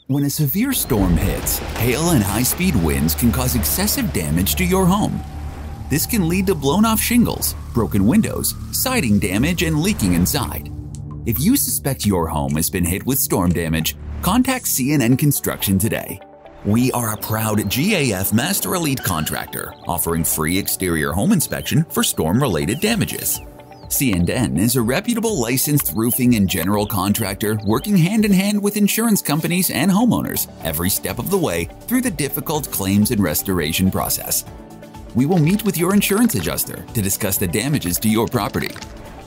When a severe storm hits, hail and high-speed winds can cause excessive damage to your home. This can lead to blown-off shingles, broken windows, siding damage, and leaking inside. If you suspect your home has been hit with storm damage, contact CNN Construction today. We are a proud GAF Master Elite contractor, offering free exterior home inspection for storm-related damages. CNN is a reputable licensed roofing and general contractor working hand-in-hand with insurance companies and homeowners every step of the way through the difficult claims and restoration process. We will meet with your insurance adjuster to discuss the damages to your property,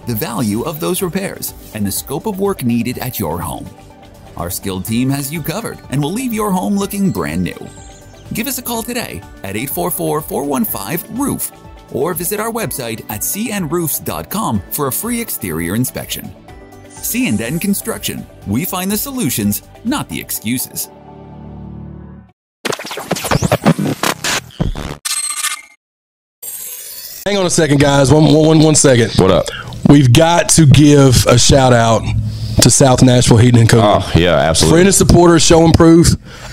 the value of those repairs, and the scope of work needed at your home. Our skilled team has you covered and will leave your home looking brand new. Give us a call today at 844-415-ROOF or visit our website at cnroofs.com for a free exterior inspection. CNN Construction. We find the solutions, not the excuses. Hang on a second, guys. One second. What up? We've got to give a shout out to South Nashville Heating and Cooling. Oh, yeah, absolutely. Friend and supporter, show and proof.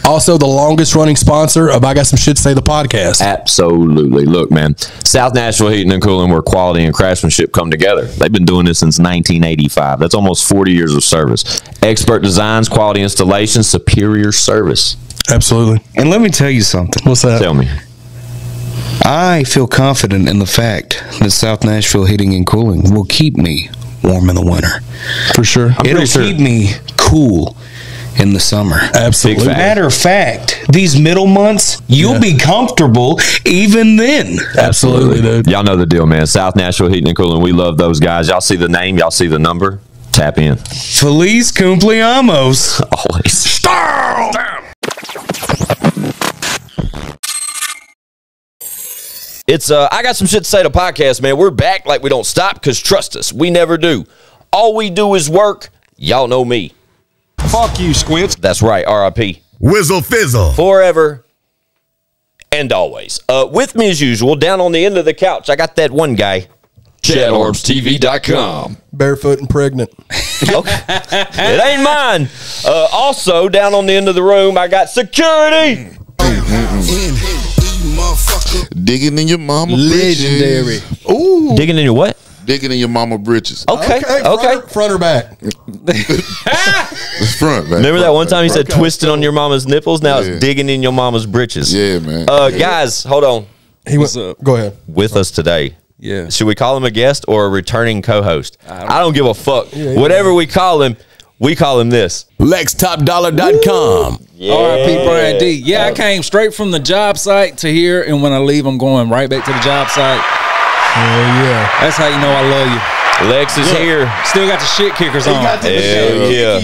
Also, the longest running sponsor of I Got Some Shit to Say, the podcast. Absolutely. Look, man, South Nashville Heating and Cooling, where quality and craftsmanship come together. They've been doing this since 1985. That's almost 40 years of service. Expert designs, quality installations, superior service. Absolutely. And let me tell you something. What's that? Tell me. I feel confident in the fact that South Nashville Heating and Cooling will keep me warm in the winter. For sure. It'll keep me cool in the summer. Absolutely. Matter of fact, these middle months, you'll be comfortable even then. Absolutely, dude. Y'all know the deal, man. South Nashville Heating and Cooling. We love those guys. Y'all see the name. Y'all see the number. Tap in. Feliz cumpleaños. Always. It's I Got Some Shit to Say to podcast, man. We're back like we don't stop because trust us, we never do. All we do is work. Y'all know me. Fuck you, Squints. That's right, R.I.P. Whizzle fizzle. Forever and always. With me as usual, down on the end of the couch, I got that one guy. ChadArmesTV.com. Barefoot and pregnant. Okay. It ain't mine. Also, down on the end of the room, I got security. Digging in your mama Legendary. britches. Ooh. Digging in your what? Digging in your mama britches. Okay. Front or back? It's front, man. Remember that one time you said twisting on your mama's nipples? Now Yeah. it's digging in your mama's britches. Yeah, man. Guys, hold on. What's up? Go ahead. With us today. Yeah. Should we call him a guest or a returning co-host? I don't give a fuck. Whatever we call him this. LexTopdollar.com. Yeah. R.I.P. Brian D. Yeah, I came straight from the job site to here, and when I leave, I'm going right back to the job site. Yeah. That's how you know I love you. Lex is here. Still got the shit kickers on. Hell yeah.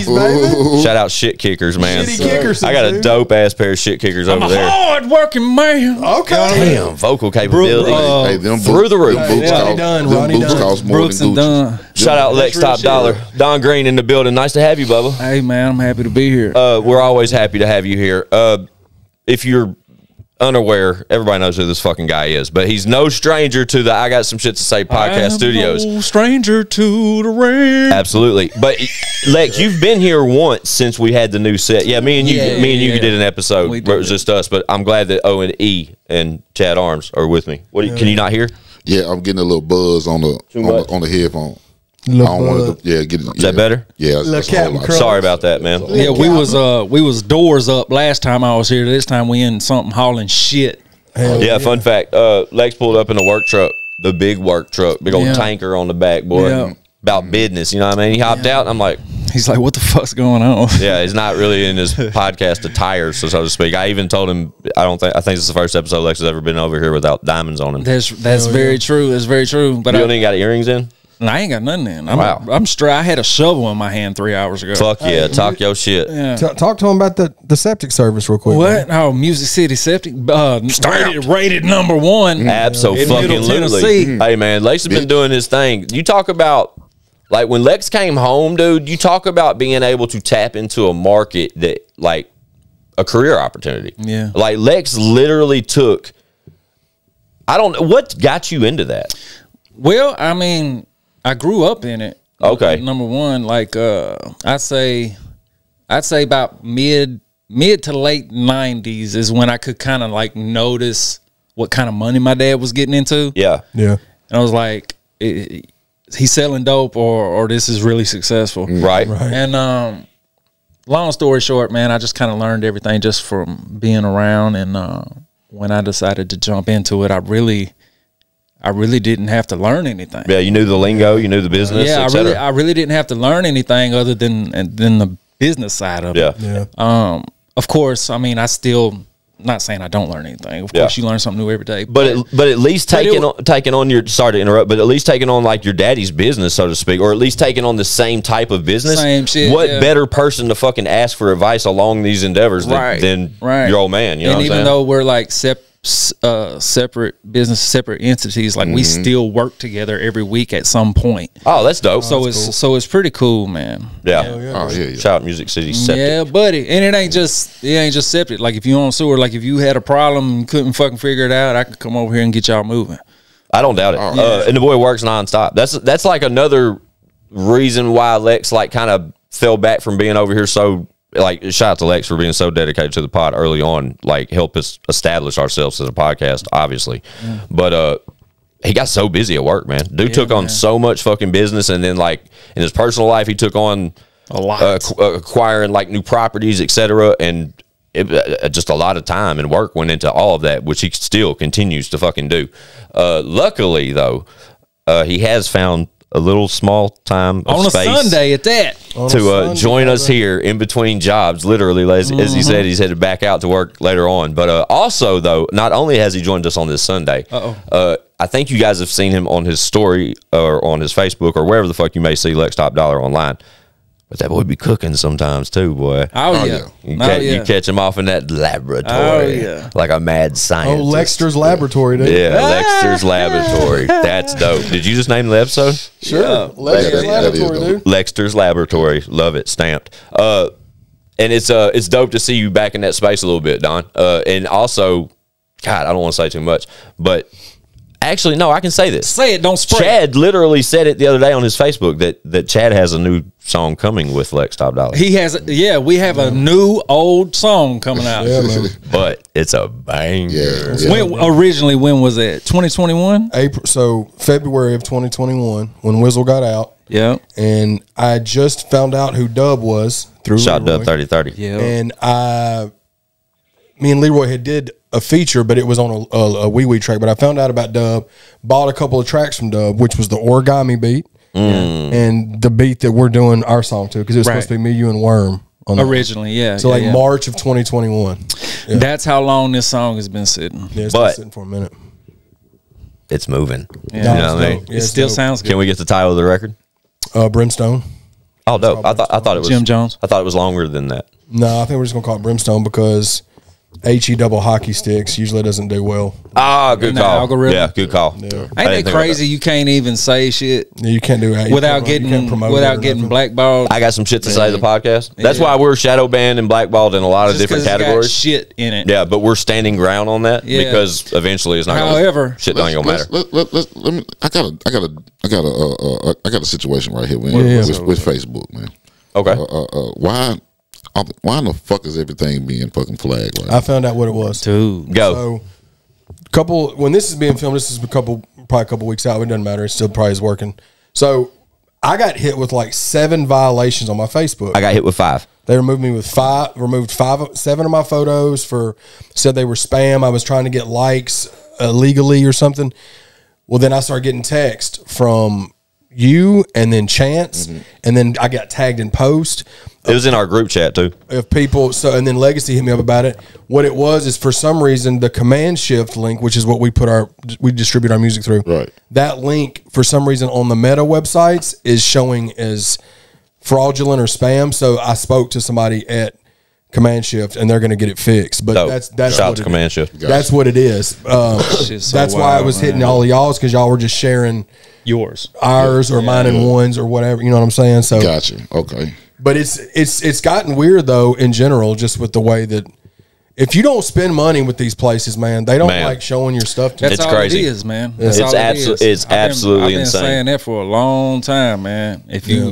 Shout out shit kickers, man. Shitty kickers, I got a dude. dope ass pair of shit kickers over there. Hard working man. Okay. Damn, vocal capability. Hey, them through the roof. Them boots, Ronnie Dunn, them Ronnie boots Dunn. cost more Brooks than and Gucci. Dunn. Shout out Lex Top Dollar. Don Green in the building. Nice to have you, Bubba. Hey man, I'm happy to be here. We're always happy to have you here. If you're unaware, everybody knows who this fucking guy is, but he's no stranger to the I Got Some Shit to Say podcast studios. No stranger to the rain. Absolutely. But Lex, you've been here once since we had the new set. Yeah, me and you did an episode where it was just us, but I'm glad that O and E and Chad Arms are with me. Can you not hear? Yeah, I'm getting a little buzz on the headphone. I don't want to. Yeah, get it. Is that better? Yeah. Little Captain Crunch. Sorry about that, man. Yeah, we was doors up last time I was here. This time we in something hauling shit. Yeah, fun fact. Lex pulled up in the work truck, the big work truck, big old tanker on the back, boy. Yeah. About business, you know what I mean? He hopped out, and I'm like, He's like, what the fuck's going on? yeah, he's not really in his podcast attire, so to speak. I even told him, I think this is the first episode Lex has ever been over here without diamonds on him. That's very true. That's very true. But You ain't got earrings in? I ain't got nothing in. Wow. I'm straight. I had a shovel in my hand 3 hours ago. Fuck yeah, talk your shit. Yeah. Talk to him about the septic service real quick. What? Oh, Music City Septic. Rated number one. Absolutely. Tennessee. Hey, man, Lex has been doing his thing. You talk about, like, when Lex came home, dude, you talk about being able to tap into a market that, like, a career opportunity. Yeah. Like, Lex literally took, I don't know, what got you into that? Well, I mean, I grew up in it. Okay. Number one, like I'd say about mid mid to late 90s is when I could kind of like notice what kind of money my dad was getting into. Yeah. Yeah. And I was like, he's selling dope or this is really successful. Right. And long story short, man, I just kind of learned everything just from being around. And when I decided to jump into it, I really didn't have to learn anything. Yeah, you knew the lingo, you knew the business, Yeah, etc. I really didn't have to learn anything other than the business side of it. Yeah. Of course, I mean, I still, not saying I don't learn anything. Of course, you learn something new every day. But at least taking on your, sorry to interrupt, but at least taking on like your daddy's business, so to speak, or at least taking on the same type of business. Same shit. What better person to fucking ask for advice along these endeavors than your old man? You know what I'm even saying? though we're like separate business, separate entities, like we still work together every week at some point. Oh, that's dope. So it's pretty cool, man. Yeah. Oh, yeah. Shout out Music City Septic. Yeah, buddy. And it ain't just septic. Like if you on sewer, like if you had a problem and couldn't fucking figure it out, I could come over here and get y'all moving. I don't doubt it. And the boy works nonstop. That's like another reason why Lex like kind of fell back from being over here. So like, shout out to Lex for being so dedicated to the pod early on, like help us establish ourselves as a podcast, obviously. But he got so busy at work, man. Dude took on so much fucking business, and then like in his personal life, he took on a lot, acquiring like new properties, etc. And just a lot of time and work went into all of that, which he still continues to fucking do. Luckily, though, he has found a little small time of on a space Sunday at that to join us here in between jobs. Literally, as he said, he's headed back out to work later on. But also, though, not only has he joined us on this Sunday, I think you guys have seen him on his story or on his Facebook or wherever the fuck you may see Lex Topdollar online. But that boy be cooking sometimes too, boy. Oh yeah. You catch him off in that laboratory, like a mad scientist. Lextor's laboratory, dude. Yeah, Lextor's laboratory. That's dope. Did you just name the episode? Sure, Lextor's laboratory, dude. Lextor's laboratory. Love it. Stamped. And it's dope to see you back in that space a little bit, Don. And also, God, I don't want to say too much, but. Actually, no, I can say this. Say it, don't spray. Chad literally said it the other day on his Facebook that Chad has a new song coming with Lex Topdollar. He has, we have a new old song coming out. But it's a banger. When was it? 2021? April. So February of 2021 when Wizzle got out. Yeah. And I just found out who Dub was through Shot Leroy. Dub 3030. Yeah. And me and Leroy had did a feature, but it was on a wee wee track. But I found out about Dub, bought a couple of tracks from Dub, which was the Origami beat and the beat that we're doing our song to, because it was supposed to be me, you, and Worm on originally. Yeah. So March of 2021. Yeah. That's how long this song has been sitting. Yeah, it's been sitting for a minute. It's moving. Yeah. You know what I mean? It still sounds good. Can we get the title of the record? Brimstone. Oh, dope. I thought it was Jim Jones. I thought it was longer than that. No, I think we're just gonna call it Brimstone because HE double hockey sticks usually doesn't do well. Ah, good call. Algorithm. Yeah, good call. Yeah. Ain't that crazy? You can't even say shit You can't do that without getting blackballed. I got some shit to say to the podcast. That's why we're shadow banned and blackballed in a lot of different categories. Shit in it. Yeah, but we're standing ground on that because eventually it's not. However, shit don't even matter. Let me. I got a situation right here with Facebook, man. Okay. Why in the fuck is everything being fucking flagged? Right? I found out what it was. dude. Go. So, when this is being filmed, this is probably a couple weeks out. It doesn't matter. It still probably is working. So, I got hit with like 7 violations on my Facebook. I got hit with 5. They removed me with 7 of my photos said they were spam. I was trying to get likes illegally or something. Well, then I started getting text from you and then Chance, and then I got tagged in post. It was in our group chat too. Of people, and then Legacy hit me up about it. What it was is, for some reason, the Command Shift link, which is what we distribute our music through. Right. That link, for some reason, on the Meta websites is showing as fraudulent or spam. So I spoke to somebody at Command Shift, and they're going to get it fixed. But that's shout what to Command Shift. That's what it is. That's why I was hitting all of y'all's, because y'all were just sharing ours or mine and ones or whatever. You know what I'm saying? So gotcha. Okay. But it's gotten weird though in general, just with the way that if you don't spend money with these places, man, they don't like showing your stuff to That's It's all crazy. it is, man. It's absolutely I've been saying that for a long time, man. If you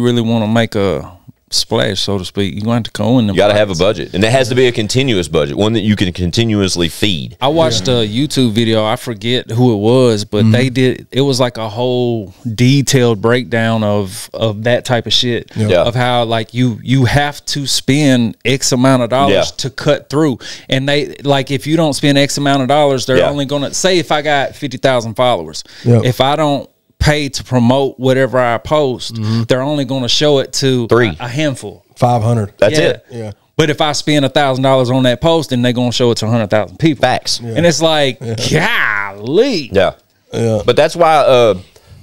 really want to make a splash, so to speak. You're going to have to go in. You got to have a budget, and it has to be a continuous budget, one that you can continuously feed. I watched a YouTube video. I forget who it was, but they did. It was like a whole detailed breakdown of that type of shit. Yeah. Of how like you have to spend X amount of dollars to cut through, and they like if you don't spend X amount of dollars, they're only gonna say if I got 50,000 followers, if I don't pay to promote whatever I post, they're only going to show it to a handful, 500. That's it. Yeah. But if I spend $1,000 on that post, then they're going to show it to 100,000 people. Facts. And it's like, golly. Yeah. But that's why,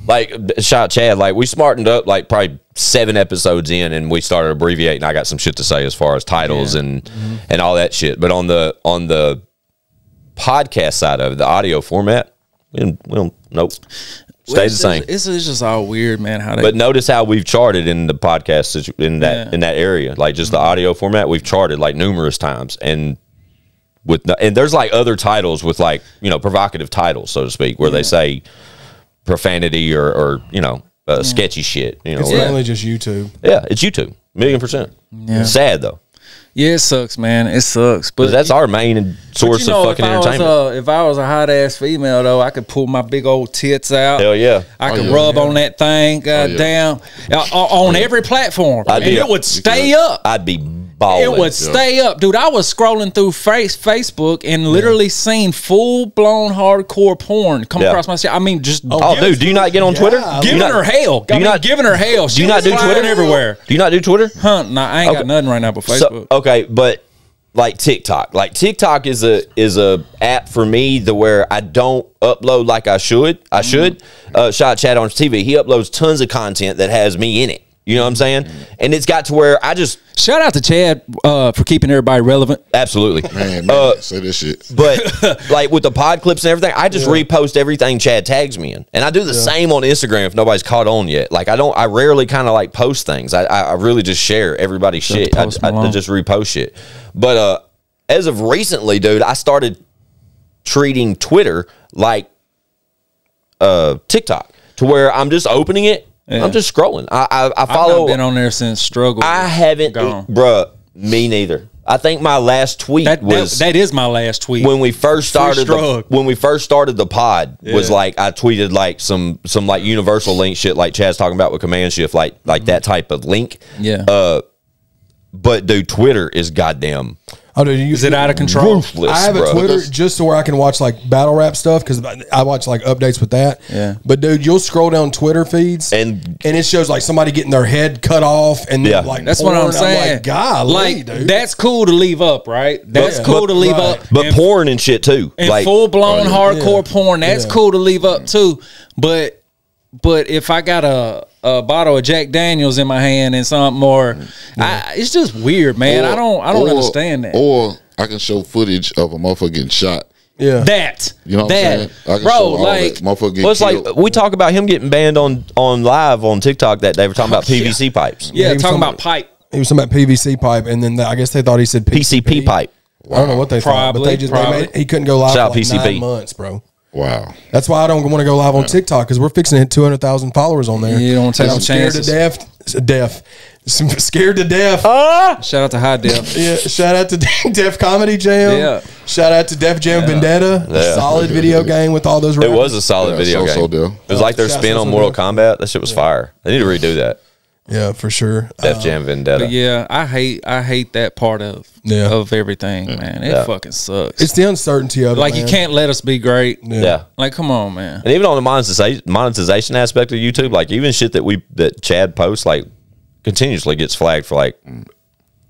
like, shout out Chad, like, we smartened up, like, probably 7 episodes in, and we started abbreviating. I got some shit to say as far as titles and all that shit. But on the podcast side of it, the audio format, we don't, nope. Stay the same. It's just all weird, man. How they, but notice how we've charted in the podcast in that area, like just the audio format. We've charted like numerous times, and there's like other titles with like provocative titles, so to speak, where they say profanity or sketchy shit. It's mainly just YouTube. Yeah, it's YouTube, 1,000,000%. Yeah. Sad though. Yeah, it sucks, man. It sucks. But that's our main source of fucking entertainment. If I was a hot ass female, though, I could pull my big old tits out. Hell yeah. I could rub on that thing. God damn. On every platform. It would stay up. I'd be balling. It would stay up. Dude, I was scrolling through Facebook and literally seen full-blown hardcore porn come across my shit. I mean, just... dude, do you not get on Twitter? Giving her hell. Giving her hell. Do you not do Twitter? Everywhere. Do you not do Twitter? Huh? Nah, I ain't got nothing right now but Facebook. Okay, but like TikTok. Like TikTok is a app for me to where I don't upload like I should. Shout out ChadArmesTV. He uploads tons of content that has me in it. You know what I'm saying? And it's got to where I just... Shout out to Chad for keeping everybody relevant. Absolutely. Man, say this shit. But like with the pod clips and everything, I just repost everything Chad tags me in. And I do the same on Instagram if nobody's caught on yet. Like I rarely kind of like post things. I really just share everybody's shit. I just repost shit. But as of recently, dude, I started treating Twitter like TikTok to where I'm just opening it. Yeah. I'm just scrolling. I follow. I've been on there since struggle. I haven't, bruh. Me neither. I think my last tweet was that is my last tweet when we first started. The pod was like I tweeted like some like universal link shit like Chad's talking about with Command Shift like that type of link. Yeah. But dude, Twitter is goddamn. Oh, dude, is it out of control? Ruthless, I have a Twitter just so where I can watch like battle rap stuff because I watch like updates with that. Yeah. But dude, you'll scroll down Twitter feeds and it shows like somebody getting their head cut off and then like that's porn. what I'm saying. I'm like, golly, like dude. That's cool to leave up, right? That's cool to leave up. But porn and shit too. And like full blown hardcore porn, that's cool to leave up too. But if I got a bottle of Jack Daniels in my hand and something more, it's just weird, man. I don't understand that. Or I can show footage of a motherfucker getting shot. Yeah, that you know what I'm saying? I can bro, show like that motherfucker get it's killed. like we talk about him getting banned on live on TikTok that they were talking about PVC pipes. Yeah, talking about pipe. He was talking about PVC pipe, and then I guess they thought he said PCP pipe. Wow. I don't know what they thought, but he couldn't go live for like 9 months, bro. Wow. That's why I don't want to go live on TikTok because we're fixing to hit 200,000 followers on there. You don't take some chances. Scared to death. Shout out to High Def. Yeah, shout out to Def Comedy Jam. Yeah. Shout out to Def Jam Vendetta. Solid video game with all those rappers. It was a solid video game. It was like their spin on Mortal Kombat. That shit was fire. They need to redo that. Yeah, for sure. Def Jam Vendetta. But yeah, I hate that part of everything, man. It fucking sucks. It's the uncertainty of it. Like, you can't let us be great. Yeah. Like, come on, man. And even on the monetization aspect of YouTube, like even shit that Chad posts, like continuously gets flagged for like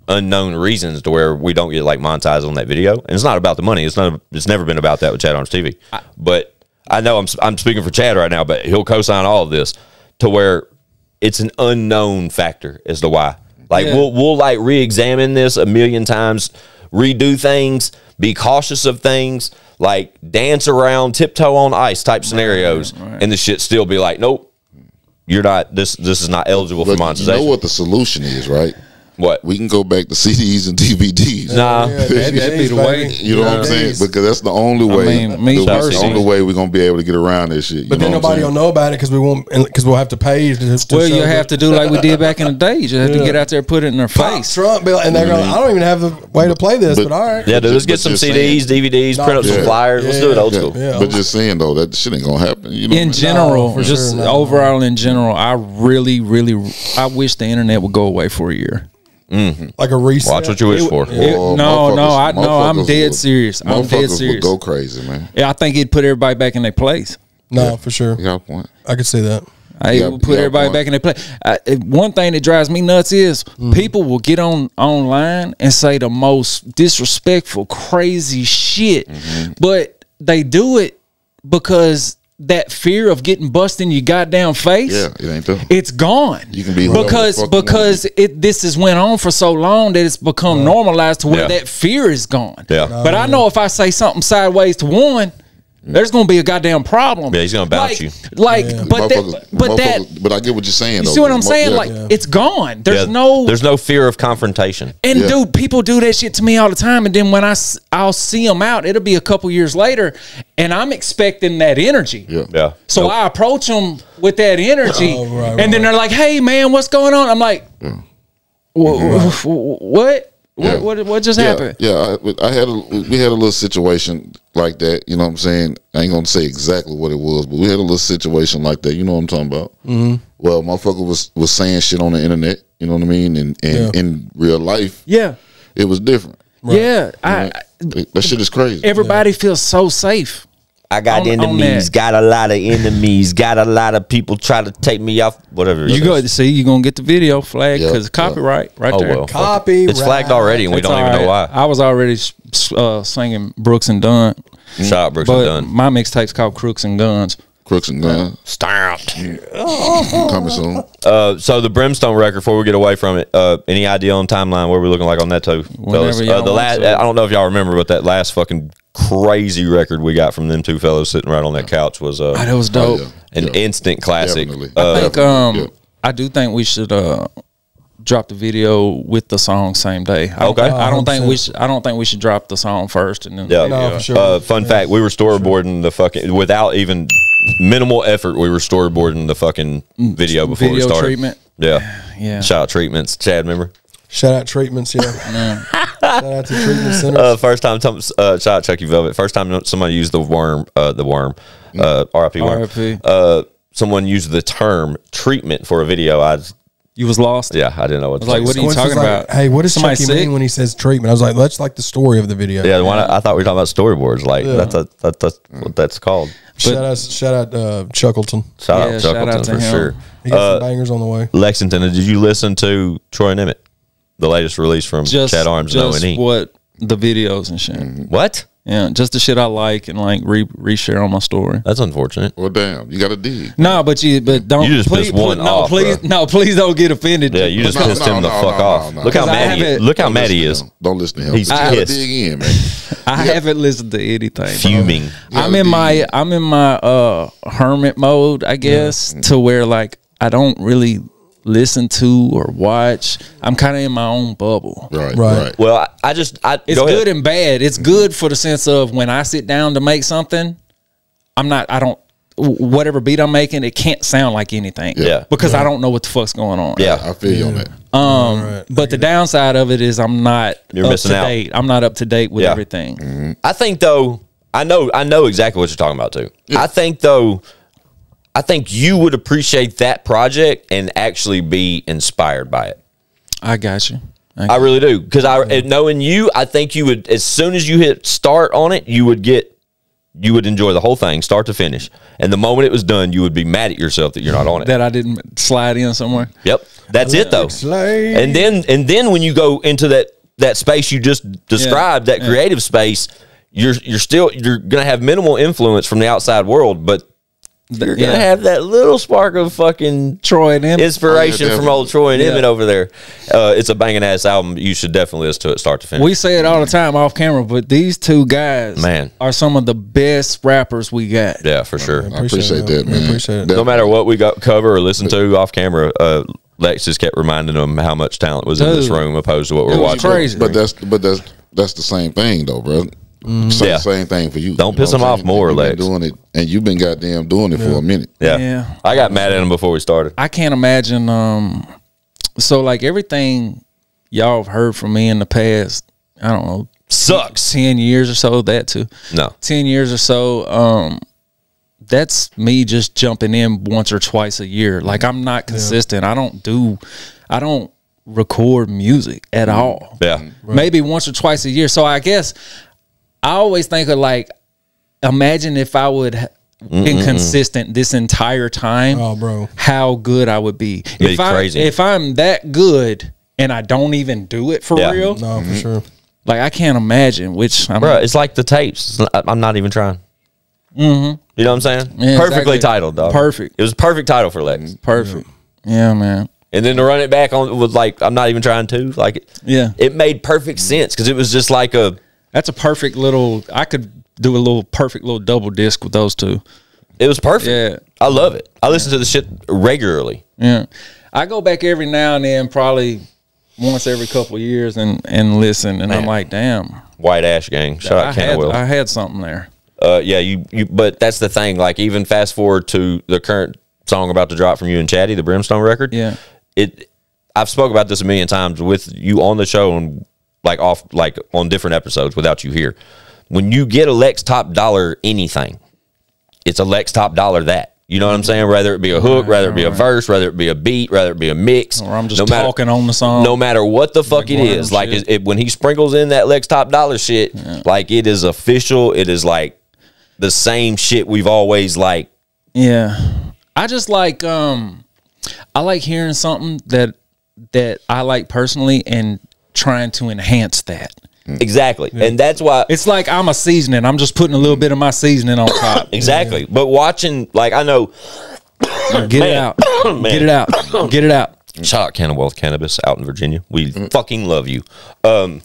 unknown reasons to where we don't get like monetized on that video. And it's not about the money. It's never been about that with ChadArmesTV. But I know I'm speaking for Chad right now, but he'll co-sign all of this to where it's an unknown factor as to why. Like we'll like re-examine this a million times, redo things, be cautious of things, like dance around, tiptoe on ice type scenarios, and the shit still be like, nope, you're not. This is not eligible for monetization. You know what the solution is, right? What? We can go back to CDs and DVDs. Nah. That'd be the way. You know what I'm saying? Because that's the only way. That's the only way we're gonna be able to get around this shit. But then nobody will know about it because we won't. Because we'll have to pay. Well, you have to do like we did back in the day. You just have to get out there, and put it in their face. Trump bill, and they're going. I don't even have the way to play this, but all right. Yeah, dude, let's get some CDs, DVDs, print up some flyers. Let's do it old school. But just saying though, that shit ain't gonna happen. You know in general, just overall in general, I really wish the internet would go away for a year. Like a reset. Watch what you wish for. I'm dead serious. I'm dead serious. Would go crazy, man. Yeah, I think it'd put everybody back in their place. No, for sure. You got a point. I could see that. It will put everybody back in their place. One thing that drives me nuts is people will get online and say the most disrespectful, crazy shit, but they do it because that fear of getting busted in your goddamn face, it ain't there. It's gone. You can be because this has went on for so long that it's become normalized to where that fear is gone. But I know if I say something sideways to one, there's gonna be a goddamn problem. Yeah, he's gonna bounce you. But I get what you're saying. You see what I'm saying? It's gone. There's no fear of confrontation. And dude, people do that shit to me all the time. And then when I'll see them out, it'll be a couple years later, and I'm expecting that energy. Yeah. So I approach them with that energy, and then they're like, "Hey, man, what's going on?" I'm like, "What? What just happened?" Yeah, we had a little situation like that. You know what I'm saying? I ain't gonna say exactly what it was, but we had a little situation like that. You know what I'm talking about? Well, motherfucker was saying shit on the internet. You know what I mean? And in real life, it was different. Yeah, that shit is crazy. Everybody feels so safe. I got enemies, got a lot of enemies, got a lot of people try to take me off. Whatever. You go to see, you're gonna get the video flagged because copyright right there. Well, copyright. It's flagged already, and we don't even know why. I was already singing Brooks and Dunn. Shout out Brooks and Dunn. My mixtape's called Crooks and Guns. Crooks and Guns. Stopped. Coming soon. So the Brimstone record, before we get away from it, any idea on timeline? What are we looking like on that too? Fellas? I don't know if y'all remember, but that last fucking crazy record we got from them two fellows sitting right on that couch was that was dope. An instant classic. I do think we should drop the video with the song same day. I don't think we should drop the song first and then for sure. Fun fact, we were storyboarding the fucking without even minimal effort, we were storyboarding the fucking video before we started. Treatment. Yeah. Shout out Treatments. Chad, remember? Shout out Treatments, Shout out to Treatment Centers. First time, shout out Chucky Velvet. First time somebody used the worm, R.I.P. worm. Someone used the term treatment for a video. You was lost? Yeah, I didn't know what to like, what are you talking about? Hey, what does Chucky mean when he says treatment? I was like, that's like the story of the video. Yeah, the one I thought we were talking about storyboards. Like, that's what that's called. Shout out Chuckleton. Shout out Chuckleton for sure. He got some bangers on the way. Lexington, did you listen to Troy Nimmitt? The latest release from Chad Arms and O&E. What the videos and shit. What? Yeah, just the shit I like and like reshare on my story. That's unfortunate. Well, damn, you got to dig. No, but don't. You just pissed one off. Please don't get offended. Yeah, you just pissed him the fuck off. Look how mad he is. Don't listen to him. He's pissed. Dig in, man. I haven't listened to anything. Fuming. I'm in my hermit mode, I guess, to where like I don't really listen to or watch. I'm kind of in my own bubble. Right. Well, it's good and bad. It's good for the sense of when I sit down to make something, whatever beat I'm making, it can't sound like anything. Yeah. Because I don't know what the fuck's going on. Yeah. I feel you on that. But the downside of it is I'm not up to date. I'm not up to date with everything. I think though, I know exactly what you're talking about too. Yeah. I think you would appreciate that project and actually be inspired by it. I got you. I really do. Because knowing you, I think you would, as soon as you hit start on it, you would enjoy the whole thing, start to finish. And the moment it was done, you would be mad at yourself that you're not on it. That I didn't slide in somewhere. Yep. That's it though. And then when you go into that space you just described, that creative space, you're gonna have minimal influence from the outside world, but you're going to have that little spark of fucking Troy and Emmett inspiration from old Troy and Emmett over there. It's a banging ass album. You should definitely listen to it start to finish. We say it all the time off camera, but these two guys are some of the best rappers we got. Yeah, for sure. I appreciate that, man. Appreciate it. No matter what we got cover or listen to off camera, Lex just kept reminding them how much talent was in this room opposed to what we're watching. Crazy. But that's the same thing though, bro. Same thing for you. Don't piss them off more, Lex. Doing it, and you've been goddamn doing it for a minute. Yeah. I got mad at him before we started. I can't imagine. So like everything y'all have heard from me in the past, I don't know, sucks. 10 years or so. That too. No, 10 years or so. That's me just jumping in once or twice a year. Like I'm not consistent. I don't record music at all. Yeah, maybe once or twice a year. So I guess I always think of like, imagine if I would been consistent this entire time. Oh, bro, how good I would be. Crazy. If I'm that good and I don't even do it for real. No, for sure. Like I can't imagine. Bro, it's like the tapes. I'm not even trying. You know what I'm saying? Yeah, Perfectly exactly. titled, dog. Perfect. It was a perfect title for Lex. Perfect. Yeah, man. And then to run it back on with like, I'm not even trying to. Like, it made perfect sense because it was just like that's a perfect little. I could do a little perfect little double disc with those two. It was perfect. Yeah, I love it. I listen to the shit regularly. Yeah, I go back every now and then, probably once every couple of years, and listen, and I'm like, damn. White Ash Gang. Shout out Ken Will. I had something there. Yeah, you. But that's the thing. Like, even fast forward to the current song about to drop from you and Chatty, the Brimstone record. Yeah, I've spoke about this a million times with you on the show and like on different episodes without you here. When you get a Lex Topdollar anything, it's a Lex Topdollar that. You know what I'm saying? Whether it be a hook, whether it be a verse, whether it be a beat, whether it be a mix. Or I'm just talking on the song. No matter what the fuck it is. Like, when he sprinkles in that Lex Topdollar shit, like, it is official. It is like the same shit we've always like. Yeah. I just like, I like hearing something that I like personally and trying to enhance that. Exactly. Yeah. And that's why it's like I'm a seasoning. I'm just putting a little bit of my seasoning on top. Exactly. But watching, like, I know get it out. Get it out. Get it out. Shout out Cannabis Cannabis out in Virginia. We fucking love you. We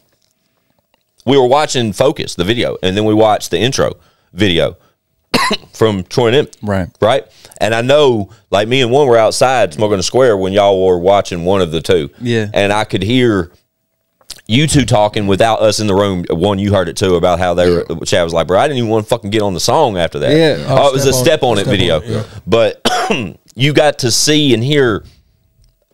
were watching Focus, the video, and then we watched the intro video from Troy and Emmett. Right? And I know, like, me and one were outside smoking a square when y'all were watching one of the two. Yeah. And I could hear you two talking without us in the room. One, you heard it too about how they were. Chad was like, bro, I didn't even want to fucking get on the song after that. Yeah. Oh, it was a step on it video. But you got to see and hear.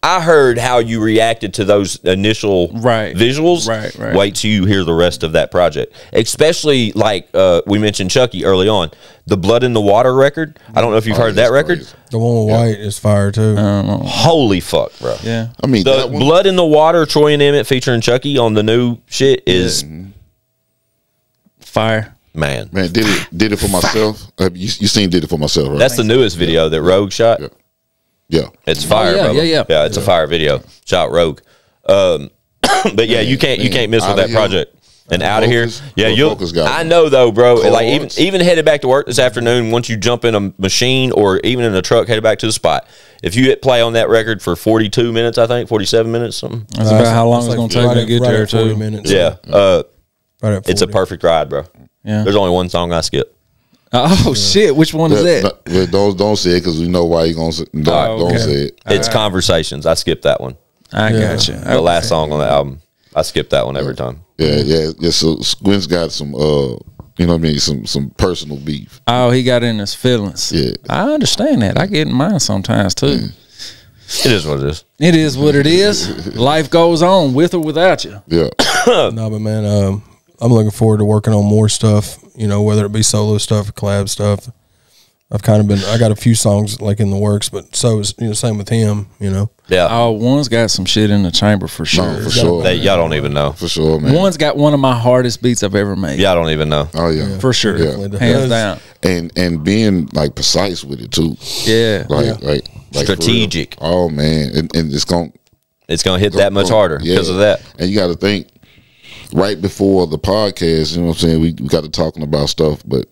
I heard how you reacted to those initial visuals. Right. Wait till you hear the rest of that project. Especially, like, we mentioned Chucky early on. The Blood in the Water record. I don't know if you've heard that record. Crazy. The one with White is fire too. Holy fuck, bro. Yeah. I mean, the Blood in the Water, Troy and Emmett featuring Chucky on the new shit is fire. Man, did it for myself. You seen Did It For Myself, right? That's the newest video that Rogue shot. Yeah. It's fire, brother. Yeah, it's a fire video. Shout Rogue. But yeah, you can't miss with that project. And Out of Here. Yeah, I know though, bro. Like, even headed back to work this afternoon, once you jump in a machine or even in a truck, headed back to the spot. If you hit play on that record for 42 minutes, I think 47 minutes, something. That's about how long it's gonna take to get there too. 40 minutes. Yeah. It's a perfect ride, bro. Yeah. There's only one song I skip. Oh shit! Which one is that? Don't say it because we know why you're gonna say. Don't say it. It's Conversations. I skipped that one. I got you. The last song on the album. I skip that one every time. Yeah. So Squint's got some, you know what I mean, some personal beef. Oh, he got in his feelings. Yeah, I understand that. I get in mine sometimes too. It is what it is. It is what it is. Life goes on with or without you. Yeah. No, but man, I'm looking forward to working on more stuff. You know, whether it be solo stuff or collab stuff. I got a few songs like in the works, but so is, same with him, Yeah. Oh, one's got some shit in the chamber for sure. No, for sure. Y'all don't even know. For sure, man. One's got one of my hardest beats I've ever made. Y'all don't even know. Oh, yeah. For sure. Yeah. Hands down. And being, like, precise with it, too. Yeah. Like strategic. Oh, man. And it's going to hit that much harder because of that. And you got to think, right before the podcast, you know what I'm saying, we got to talking about stuff, but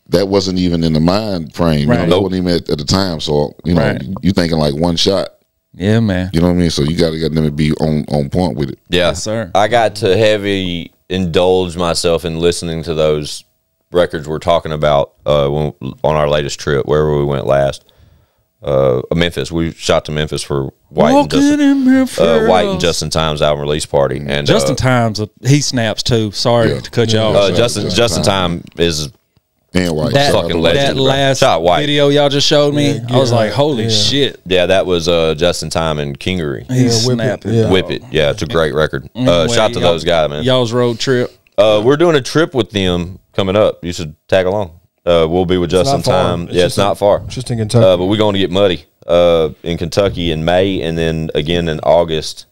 that wasn't even in the mind frame. Right. That wasn't even at the time. So, you thinking like one shot. Yeah, man. You know what I mean? So you got to get them to be on point with it. Yeah. Yes, sir. I got to heavy indulge myself in listening to those records we're talking about on our latest trip, wherever we went last. Memphis. We shot to Memphis for White and Justin Time's album release party. And Justin Time's he snaps too. Sorry to cut you off. Justin Time is and White. That fucking legend. That last Shot White. video y'all just showed me, I was like, holy shit. Yeah, that was Justin Time and Kingery. He's snapping. Whip It. Yeah, it's a great record. Shout to those guys, man. Y'all's road trip. We're doing a trip with them coming up. You should tag along. We'll be with Justin Time. It's not far. Just in Kentucky. But we're going to get muddy in Kentucky in May, and then again in August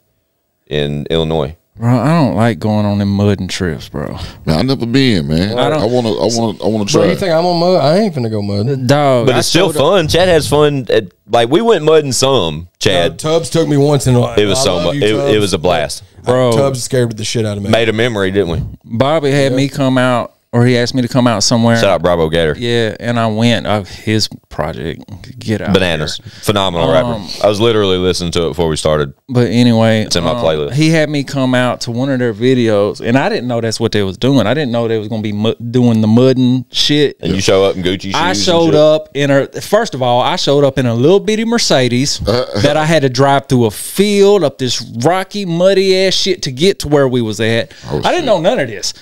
in Illinois. Bro, I don't like going on them mudding trips, bro. Man, I never been, man. I want to try. Bro, you think I'm on mud? I ain't finna go mud. Dog, But it's still fun. Chad has fun. Like we went mudding some. Chad, Tubbs took me once in a while. it was so much. It was a blast, bro. Tubbs scared the shit out of me. Made a memory, didn't we? Bobby had me come out, or he asked me to come out somewhere. Shout out Bravo Gator. Yeah, and I went. His project, Get Out Bananas, There. phenomenal rapper. I was literally listening to it before we started. But anyway, It's in my playlist. He had me come out to one of their videos, and I didn't know that's what they was doing. I didn't know they was going to be doing the mudding shit. And you show up in Gucci shoes. I showed up in first of all, I showed up in a little bitty Mercedes that I had to drive through a field up this rocky, muddy ass shit to get to where we was at. I didn't know none of this.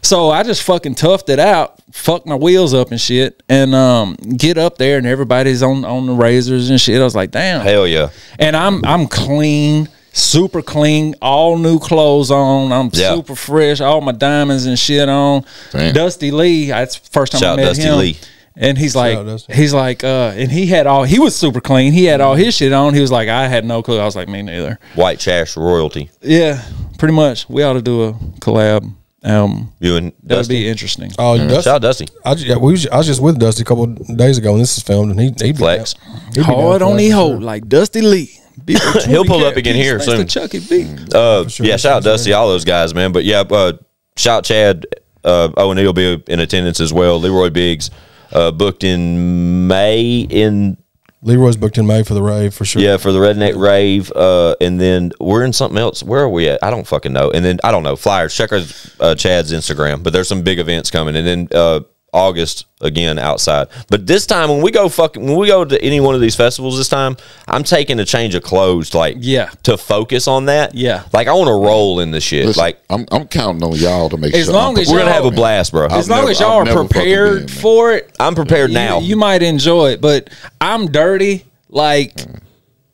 So I just fucking toughed it out, fucked my wheels up and shit, and get up there and everybody's on the razors and shit. I was like, damn. Hell yeah. And I'm clean, super clean, all new clothes on. I'm super fresh, all my diamonds and shit on. Damn. Dusty Lee, that's the first time I met Dusty him. Lee. And he was super clean. He had all his shit on. He was like, I had no clue. I was like, me neither. White Trash royalty. Yeah, pretty much. We ought to do a collab album. You and That'd Dusty. be interesting. Oh, Dusty. Shout out Dusty. I was just with Dusty a couple of days ago when this was filmed, and he'd Flex. Hard on the hoe, like Dusty Lee. He'll pull up again here soon. Chucky B. Yeah, shout out Dusty, all those guys, man. But yeah, shout Chad. O&E will be in attendance as well. Leroy Biggs booked in May Leroy's booked in May for the rave for sure. Yeah, for the Redneck Rave. And then we're in something else. Where are we at? I don't fucking know. And then, I don't know, flyers. Check Chad's Instagram. But there's some big events coming. And then August, again, outside. But this time, when we go to any one of these festivals this time, I'm taking a change of clothes, to focus on that. Yeah. Like, I want to roll in the shit. Listen, like, I'm counting on y'all to make as sure. Long as we're going to have a blast, bro. As long as y'all are prepared for it. I'm prepared now. You might enjoy it. But I'm dirty, like,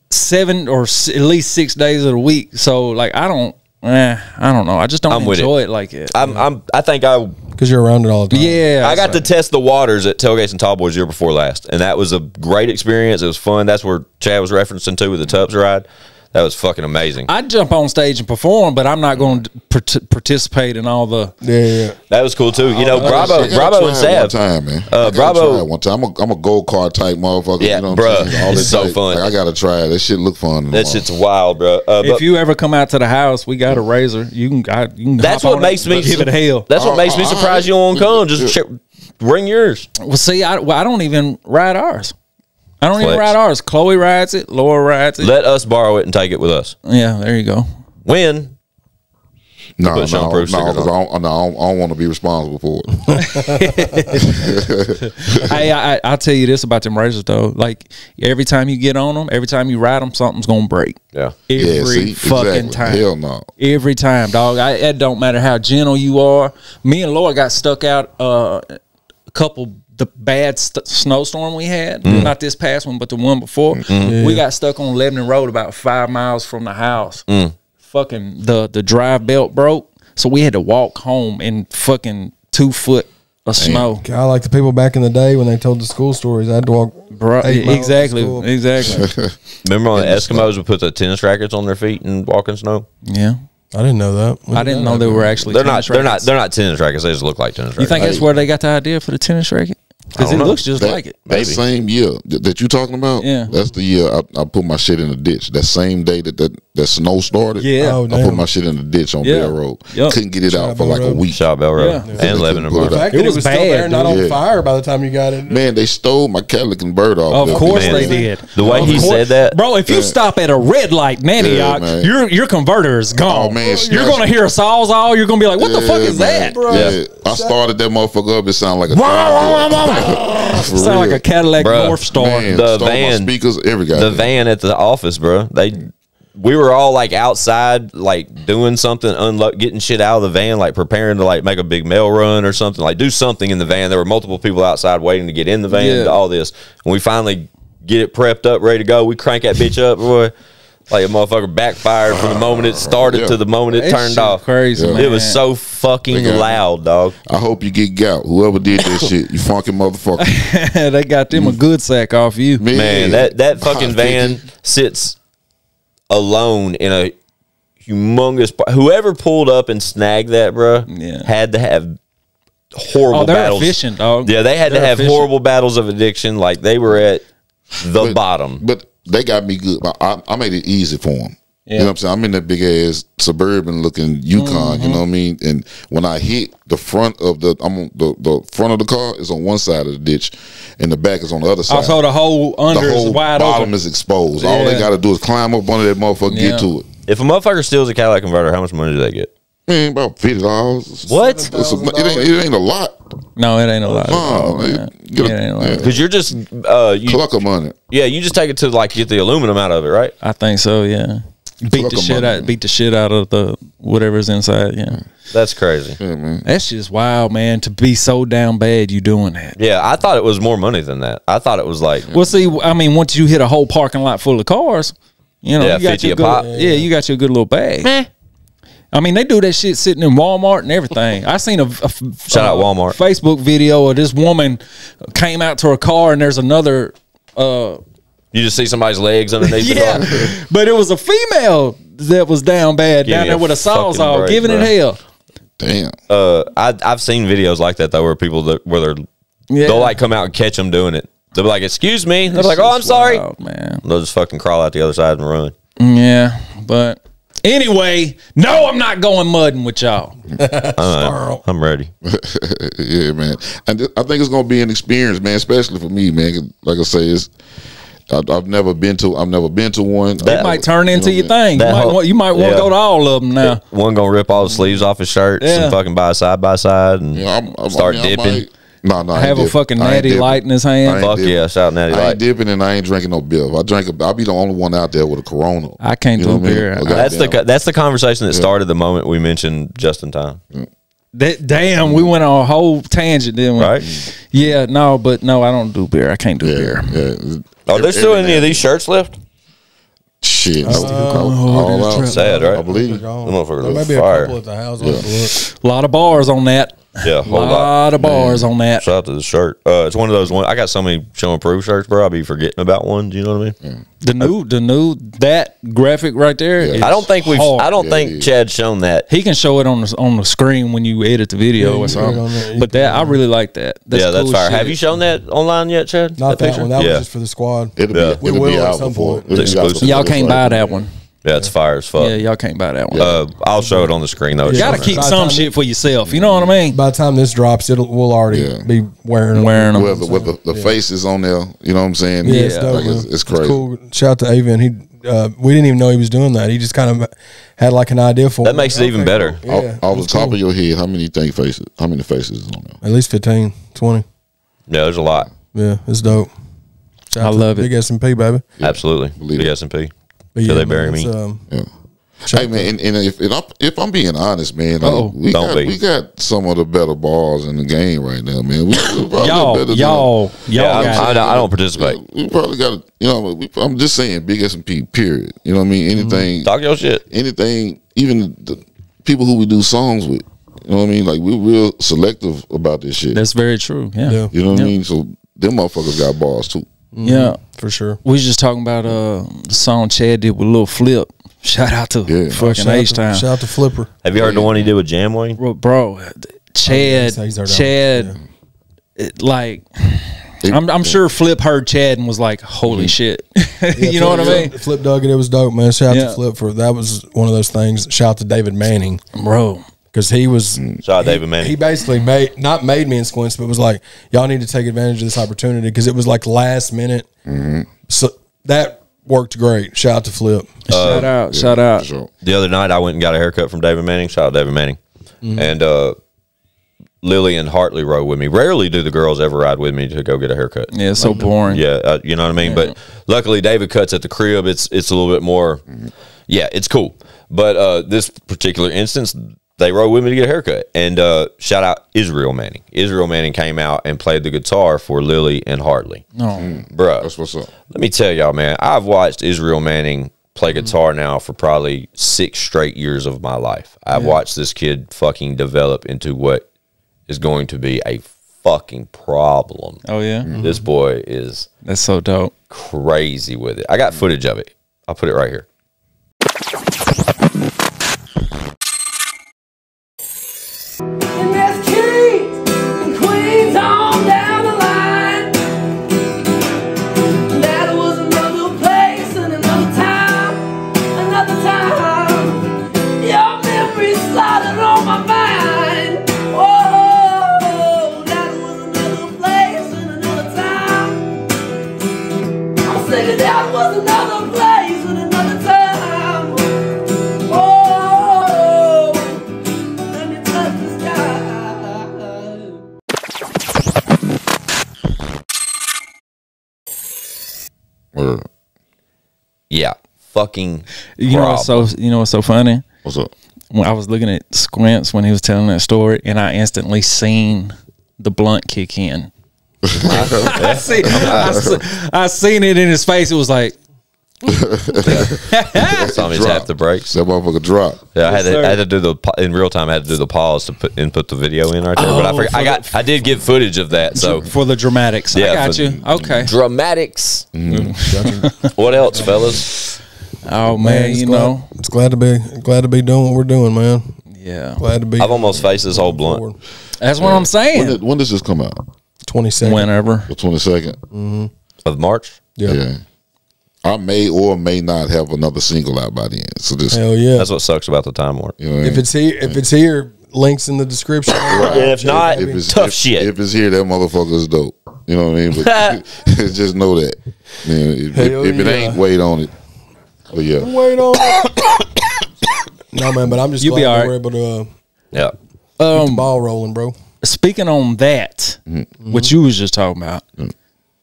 7 or at least 6 days of the week. So, like, I don't know. I just don't enjoy it like it. I think because you're around it all the time. Yeah, I got to test the waters at Tailgates and Tallboys year before last, and that was a great experience. It was fun. That's where Chad was referencing to with the Tubbs ride. That was fucking amazing. I'd jump on stage and perform, but I'm not going to participate in all the. Yeah. That was cool too. You know, Bravo and Sav. One time, man. Bravo. One time. I'm a gold card type motherfucker. Yeah, you know bro. It's so fun. Like, I gotta try it. That shit look fun. That shit's wild, bro. If you ever come out to the house, we got a razor. You can. That's what makes me give it hell. That's what makes me surprised you won't come. Just bring yours. Well, see, I don't even ride ours. I don't even ride ours. Chloe rides it. Laura rides it. Let us borrow it and take it with us. Yeah, there you go. When? No, because I don't want to be responsible for it. Hey, I'll tell you this about them razors though. Like every time you get on them, every time you ride them, something's gonna break. Yeah. Every fucking time. Hell no. Every time, dog. It don't matter how gentle you are. Me and Laura got stuck out a couple. The bad snowstorm we had, not this past one, but the one before, we got stuck on Lebanon Road about 5 miles from the house. Fucking the drive belt broke, so we had to walk home in fucking 2 foot of snow. I like the people back in the day when they told the school stories. I had to walk. Exactly. Remember on the Eskimos would put the tennis rackets on their feet and walk in snow? Yeah. I didn't know that. I didn't know they were actually. They're not tennis rackets. They just look like tennis rackets. You think that's where they got the idea for the tennis racket? Because it looks just like it. That same year that you talking about, that's the year I put my shit in the ditch. That same day that snow started, I put my shit in the ditch on Bell Road. Couldn't get it out for like a week. Shot Bell Road and Lebanon Road. The fact that it was still there, not on fire by the time you got it. Man, they stole my Cadillac and Bird off. Of course they did. The way he said that, bro. If you stop at a red light in Antioch, your converter is gone. Oh, man, you're gonna hear a sawzall. You're gonna be like, "What the fuck is that?" Bro. Yeah. I started that motherfucker up. It sounded like a Sound like a Cadillac Bruh. North Star. Man, The stole my van- speakers, every guy. The van at the office, bro. We were all like outside, like doing something, getting shit out of the van, like preparing to like make a big mail run or something, like do something in the van. There were multiple people outside waiting to get in the van. All this, when we finally get it prepped up, ready to go, we crank that bitch up, boy. Like a motherfucker backfired from the moment it started to the moment it turned off. Crazy, man. It was so fucking loud, dog. I hope you get gout. Whoever did that shit, you funky motherfucker. They got them a good sack off you. Man, that fucking van sits alone in a humongous. Whoever pulled up and snagged that, bro, had to have horrible they're battles. efficient, dog. Yeah, they had to have horrible battles of addiction. Like they were at the bottom. But they got me good. I made it easy for them. You know what I'm saying? I'm in that big ass suburban looking Yukon. You know what I mean? And when I hit the front of the front of the car is on one side of the ditch, and the back is on the other side. Also, the whole under is wide bottom open. is exposed. All they got to do is climb up under that motherfucker, get to it. If a motherfucker steals a Cadillac converter, how much money do they get? Man, about $50. What? It ain't a lot. No, it ain't a lot. It ain't a lot. Because you're just Cluck of money. Yeah, you just take it to like get the aluminum out of it, right? I think so. Yeah. Beat the shit out of the whatever's inside. Yeah. That's crazy. Yeah, man. That's just wild, man. To be so down bad, you doing that. Yeah, I thought it was more money than that. I thought it was like, Well, see, I mean, once you hit a whole parking lot full of cars, you know, Yeah, you got 50 your a good, pop. you got your good little bag. I mean, they do that shit sitting in Walmart and everything. I seen a Shout out Walmart. Facebook video of this woman came out to her car and there's another. you just see somebody's legs underneath the car. But it was a female that was down bad Give down me there a with a sawzall, fucking break, giving bro. it hell. Damn. I've seen videos like that though, where people they'll like come out and catch them doing it. They'll be like, "Excuse me," they're like, "Oh, I'm sorry," Wild, man. they'll just fucking crawl out the other side and run. Yeah, but anyway, no, I'm not going mudding with y'all. I'm ready. Yeah, man. And I think it's gonna be an experience, man, especially for me, man. 'Cause like I say, I've never been to one. It might turn into your thing. that You might want to go to all of them now. One gonna rip all the sleeves off his shirts and fucking buy a side by side and start dipping. No, I Have a fucking natty light in his hand. Fuck yeah, shout natty I ain't light. dipping and I ain't drinking no beer. If I drink I'll be the only one out there with a Corona. I can't You know do what I mean? beer. Oh, That's the conversation that started the moment we mentioned just in time. Damn, we went on a whole tangent, didn't we? Right? Yeah, no, I don't do beer. I can't do beer. Yeah. Are there still any of these shirts left? Shit. all out. Sad, right? I believe. The motherfucker There may was be fire. a couple at the house. I'll have to look. A lot of bars on that. Yeah, A lot of bars on that. Shout out to the shirt. It's one of those ones. I got so many show and prove shirts, bro. I'll be forgetting about one. Do you know what I mean? The new that graphic right there. Yeah. is I don't think hard. I don't think Chad's shown that. He can show it on the screen when you edit the video or you something. can put it on there. But that I really like that. That's That's cool fire. shit. Have you shown that online yet, Chad? Not that picture? one. That yeah. was just for the squad. It'll We be will at out some before. point. It'll It's be out exclusive. before Y'all this can't right buy now. that one. Yeah, it's fire as fuck. Yeah, y'all can't buy that one. I'll show it on the screen though. You gotta It's keep By the some time shit for yourself. You know what I mean? By the time this drops, we'll already be wearing them. With the faces on there, you know what I'm saying? Yeah, it's dope, Like, man. it's crazy. cool. Shout out to Avon. We didn't even know he was doing that. He just kind of had like an idea for That makes it even better. Yeah, Off the it's top cool. of your head, how many faces is on there? At least 15, 20. Yeah, there's a lot. Yeah, it's dope. Shout I out to love it. Big S&P, baby. Absolutely. believe Big it. S&P. But Till they man, bury me. Yeah. Hey man, and if I'm being honest, man, like, we got some of the better bars in the game right now, man. We probably better y'all Yeah, got it. I don't participate. we probably got, I'm just saying, Big S&P, period. You know what I mean? Anything, Talk your shit. anything, even the people who we do songs with. You know what I mean? Like, we're real selective about this shit. That's very true. Yeah. Yeah. You know what I mean? So them motherfuckers got bars too. Yeah. For sure. We was just talking about the song Chad did with Lil Flip. Shout out to fucking H-Town. Shout out to Flipper. Have you heard the one he did with Jamway? Bro, Chad, he's our Chad, like, I'm sure Flip heard Chad and was like, holy shit. You know what I mean? Flip dug it. It was dope, man. Shout out Yeah. to Flip for that. Was one of those things. Shout out to David Manning Bro. because he was. Shout out David Manning. He basically made me in Squints, but was like, y'all need to take advantage of this opportunity because it was like last minute. So that worked great. Shout out to Flip. Shout out. For sure. The other night, I went and got a haircut from David Manning. Shout out David Manning. And Lily and Hartley rode with me. Rarely do the girls ever ride with me to go get a haircut. Yeah, it's so boring. Yeah, you know what I mean? But luckily, David cuts at the crib. It's a little bit more, yeah, it's cool. But this particular instance, they rode with me to get a haircut. And shout out Israel Manning. Israel Manning came out and played the guitar for Lily and Hartley. Bruh. That's what's up. Let me tell y'all, man, I've watched Israel Manning play guitar now for probably 6 straight years of my life. I've watched this kid fucking develop into what is going to be a fucking problem. Oh yeah, This boy is that's so dope. crazy with it. I got footage of it. I'll put it right here. And there's kings and queens on down the line. That was another place and another time, another time. Your memory slotted on my mind. Oh, that was another place and another time. I'm singing that was another place and another time. Oh, let me touch the sky. Word. Yeah. Fucking You know what's so funny? What's up? When I was looking at Squints when he was telling that story, and I instantly seen the blunt kick in. I seen it in his face. It was like, saw me tap the brakes. That motherfucker drop. Yeah, I had to do the in real time. I had to do the pause to put the video in right there. But I did get footage of that. So for the dramatics. Yeah, I got for you. Okay. dramatics. What else, fellas? Oh man, you know. it's glad to be doing what we're doing, man. Yeah. Glad to be. I've almost faced this whole blunt. That's what I'm saying. When does this come out? 22nd. Whenever. The 22nd? Of March. Yeah. I may or may not have another single out by the end. So this, Hell yeah. That's what sucks about the time warp. you know what I mean? If it's here, links in the description. And if not, tough shit. If it's here, that motherfucker is dope. You know what I mean? But just know that. Man, if it ain't, wait on it. But yeah. Wait on it. No, man, but I'm just You'll glad be all that right. we're able to Yeah. keep the ball rolling, bro. Speaking on that, what you was just talking about,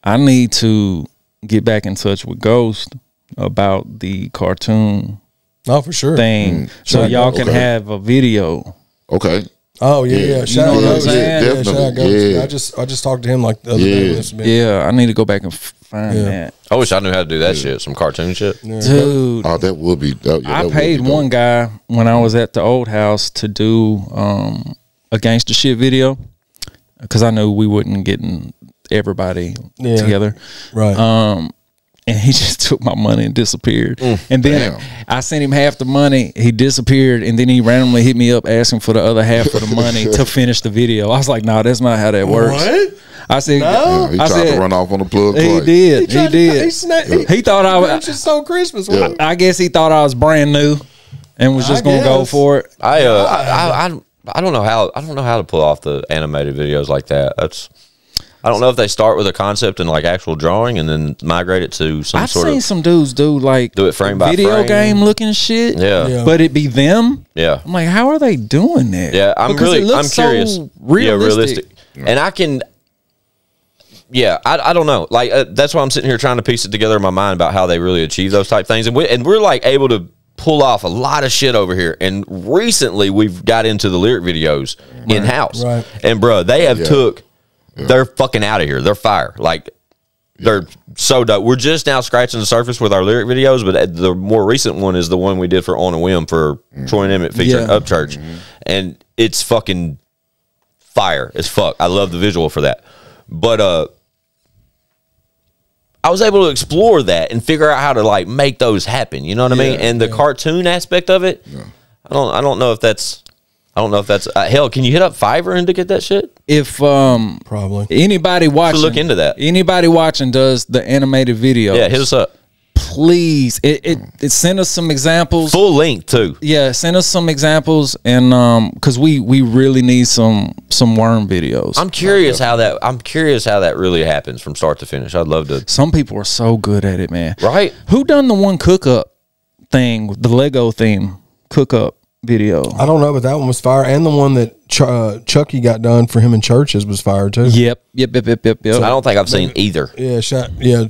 I need to get back in touch with Ghost about the cartoon Oh, for sure. thing, so Sure. y'all can Okay. have a video. Okay. Oh yeah, yeah. Shout know out what I'm Ghost. saying? Yeah, shout out Ghost. Yeah. I just talked to him like the other day. Yeah. This been- Yeah, I need to go back and find that. I wish I knew how to do that shit. Some cartoon shit. Dude. Oh, that would be. I paid one guy when I was at the old house to do a gangster shit video because I knew we wouldn't getting everybody together. Right. And he just took my money and disappeared. And then Damn. I sent him half the money. He disappeared, and then he randomly hit me up asking for the other half of the money to finish the video. I was like, "No, that's not how that works." What? I said, No? He I tried said, to run off on the plug. He twice. did. He did. He He thought I was. just stole Christmas. Yeah. I guess he thought I was brand new, and was just gonna go guess. for it. I don't know how to pull off the animated videos like that. I don't know if they start with a concept and like actual drawing and then migrate it to some I've sort seen of some dudes do like do it frame by video frame. game looking shit. Yeah. Yeah. But it be them. Yeah. I'm like, how are they doing that? Yeah, I'm Because it looks I'm curious. so realistic. And I can I don't know. Like that's why I'm sitting here trying to piece it together in my mind about how they really achieve those type things. And we're like able to pull off a lot of shit over here. And recently we've got into the lyric videos in house. Right. And bruh, they have took they're fucking out of here. They're fire. Like they're so dope. We're just now scratching the surface with our lyric videos, but the more recent one is the one we did for On a Whim for Troy and Emmett featuring Yeah. Upchurch. And it's fucking fire as fuck. I love the visual for that. But I was able to explore that and figure out how to like make those happen. You know what I mean? And the cartoon aspect of it, I don't know if that's hell. Can you hit up Fiverr and to get that shit? If Probably. anybody watching, look into that. Anybody watching does the animated videos, Yeah, hit us up. please. It send us some examples. Full length too. Yeah, send us some examples, and because we really need some worm videos. I'm curious how that really happens from start to finish. I'd love to. Some people are so good at it, man. Right? Who done the one cook up thing, the Lego theme cook up? video. I don't know, but that one was fire, and the one that Chucky got done for him in Churches was fire too. Yep. I don't think I've seen either. Yeah,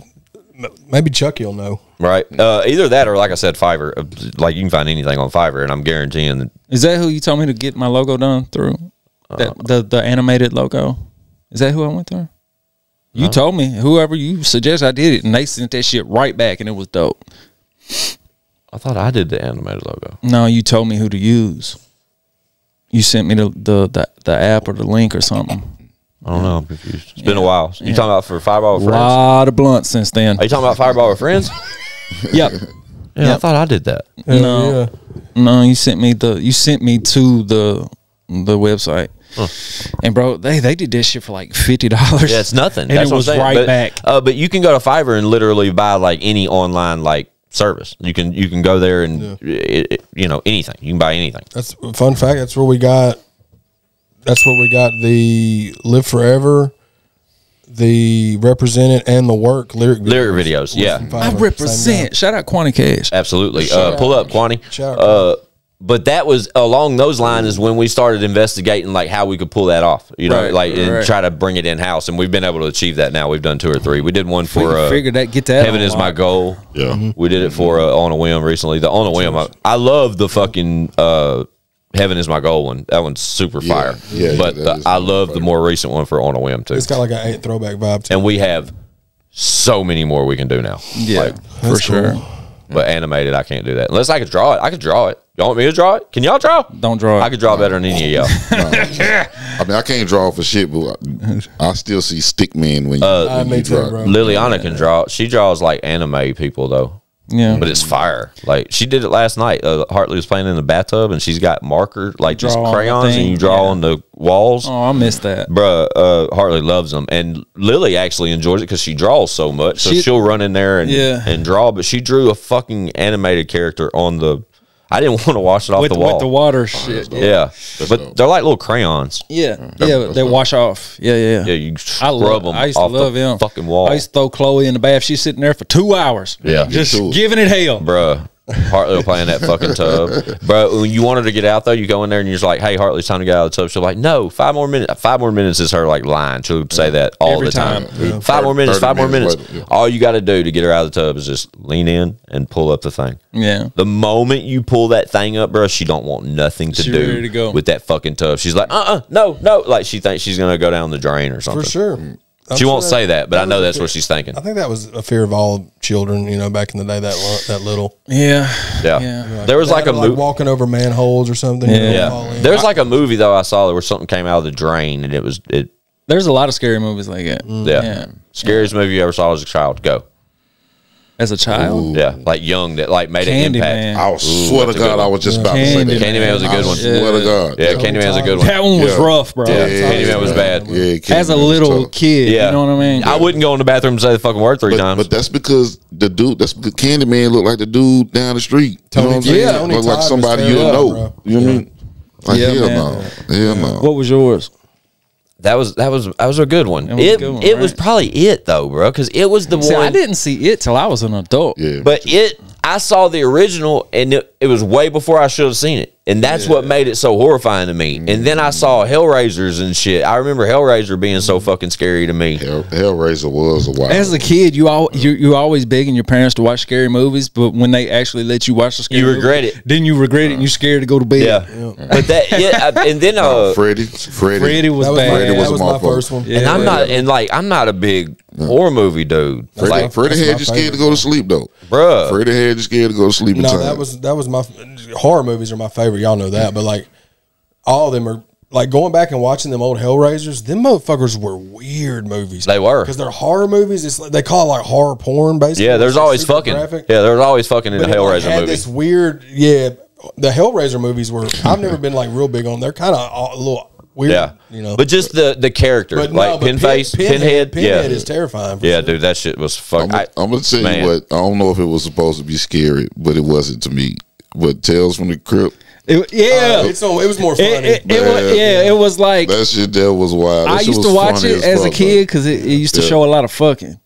maybe Chucky will know. Right. Either that or, like I said, Fiverr. Like, you can find anything on Fiverr, and I'm guaranteeing that. Is that who you told me to get my logo done through? The animated logo? Is that who I went through? You told me. Whoever you suggest, I did it, and they sent that shit right back, and it was dope. I thought I did the animated logo. No, you told me who to use. You sent me the app or the link or something. I don't know. I'm confused. It's been a while. You talking about for Fireball with A Friends? lot of blunts since then. Are you talking about Fireball with Friends? Yep. Yeah, I thought I did that. No, you sent me to the website. And bro, they did that shit for like $50. Yeah, it's nothing. And That's it was what I'm saying. right back. But you can go to Fiverr and literally buy like any online like service. You can go there and anything. You can buy anything. That's a fun fact. That's where we got the Live Forever, the Represented, and the Work lyric videos. Yeah, I represent. Shout out Quanty Cash. Absolutely. Pull up Quanty. But that was along those lines is when we started investigating like how we could pull that off, and try to bring it in house. And we've been able to achieve that now. We've done 2 or 3. We did one for figured that get that Heaven Is My Goal. Yeah, we did it for On a Whim recently. The On a Whim, I love the fucking Heaven Is My Goal one. That one's super fire. Yeah, but I love the more recent one for On a Whim too. It's got like an 8 throwback vibe too. And we have so many more we can do now. Yeah, for sure. But animated, I can't do that unless I could draw it. I could draw it. Y'all want me to draw it? Can y'all draw? Don't draw it. I could draw better than any of y'all. I mean, I can't draw for shit, but I still see stick men when you draw. Liliana can draw. She draws like anime people though. Yeah, but it's fire. Like she did it last night. Hartley was playing in the bathtub, and she's got marker like just crayons, and you draw on the walls. Oh, I missed that, bruh. Hartley loves them, and Lily actually enjoys it because she draws so much. So she'll run in there and draw. But she drew a fucking animated character on the. I didn't want to wash it off the wall. With the water shit. Yeah. But they're like little crayons. Yeah. They wash off. Yeah. Yeah, you scrub them off the fucking wall. I used to throw Chloe in the bath. She's sitting there for 2 hours. Yeah. Just giving it hell. Bruh. Hartley will play in that fucking tub. Bro, when you want her to get out, though, you go in there and you're just like, hey, Hartley, it's time to get out of the tub. She'll be like, no, 5 more minutes. 5 more minutes is her, like, line. She'll say that all Every the time. Yeah. 5 more minutes, 5 more minutes. Later, All you got to do to get her out of the tub is just lean in and pull up the thing. Yeah. The moment you pull that thing up, bro, she don't want nothing to do with that fucking tub. She's like, no. Like, she thinks she's going to go down the drain or something. For sure. She won't say that, but I know that's what she's thinking. I think that was a fear of all children, back in the day, that little. Yeah. There was like a movie. Walking over manholes or something. There's like a movie, though, I saw where something came out of the drain, and it. There's a lot of scary movies like that. Yeah. Scariest movie you ever saw as a child? Go. As a child? Yeah, like young, that like made an impact. I swear to God, I was just about to say that. Candyman was a good one. Swear to God. Yeah, Candyman's a good one. That one was rough, bro. Yeah, Candyman was bad. Yeah, as a little kid, you know what I mean? I wouldn't go in the bathroom and say the fucking word 3 times. But that's because that's because Candyman looked like the dude down the street. You know what I'm saying? Looked like somebody you don't know. You know what I mean? Like, hell no. What was yours? That was a good one. It was probably it though, bro, because it was the one. I didn't see it till I was an adult. Yeah, but I saw the original, and it was way before I should have seen it, and that's what made it so horrifying to me. And then I saw Hellraisers and shit. I remember Hellraiser being so fucking scary to me. Hellraiser was a wild. As a kid, you always begging your parents to watch scary movies, but when they actually let you watch the scary movie, regret it. Then you regret it, and you're scared to go to bed. Yeah. But that and then Freddy was bad. Freddy was my first one. And I'm not a big horror movie dude. Freddie had you scared to go to sleep though, bruh. Freddie had you scared to go to sleep. No, that was my horror movies are my favorite. Y'all know that, but like all of them are like going back and watching them old Hellraisers. Them motherfuckers were weird movies. They were because they're horror movies. It's like, they call it like horror porn, basically. Yeah, there's always fucking. Graphic. Yeah, there's always fucking in the Hellraiser movie. This weird, the Hellraiser movies were. I've never been like real big on. They're kind of a little weird, But just the character, like Pinhead. Pinhead is terrifying. Yeah, dude, that shit was fucking. I'm gonna tell you what. I don't know if it was supposed to be scary, but it wasn't to me. But Tales from the Crypt. It was more funny. It was like that shit. That was wild. I used to watch it as a kid because it used to show a lot of fucking.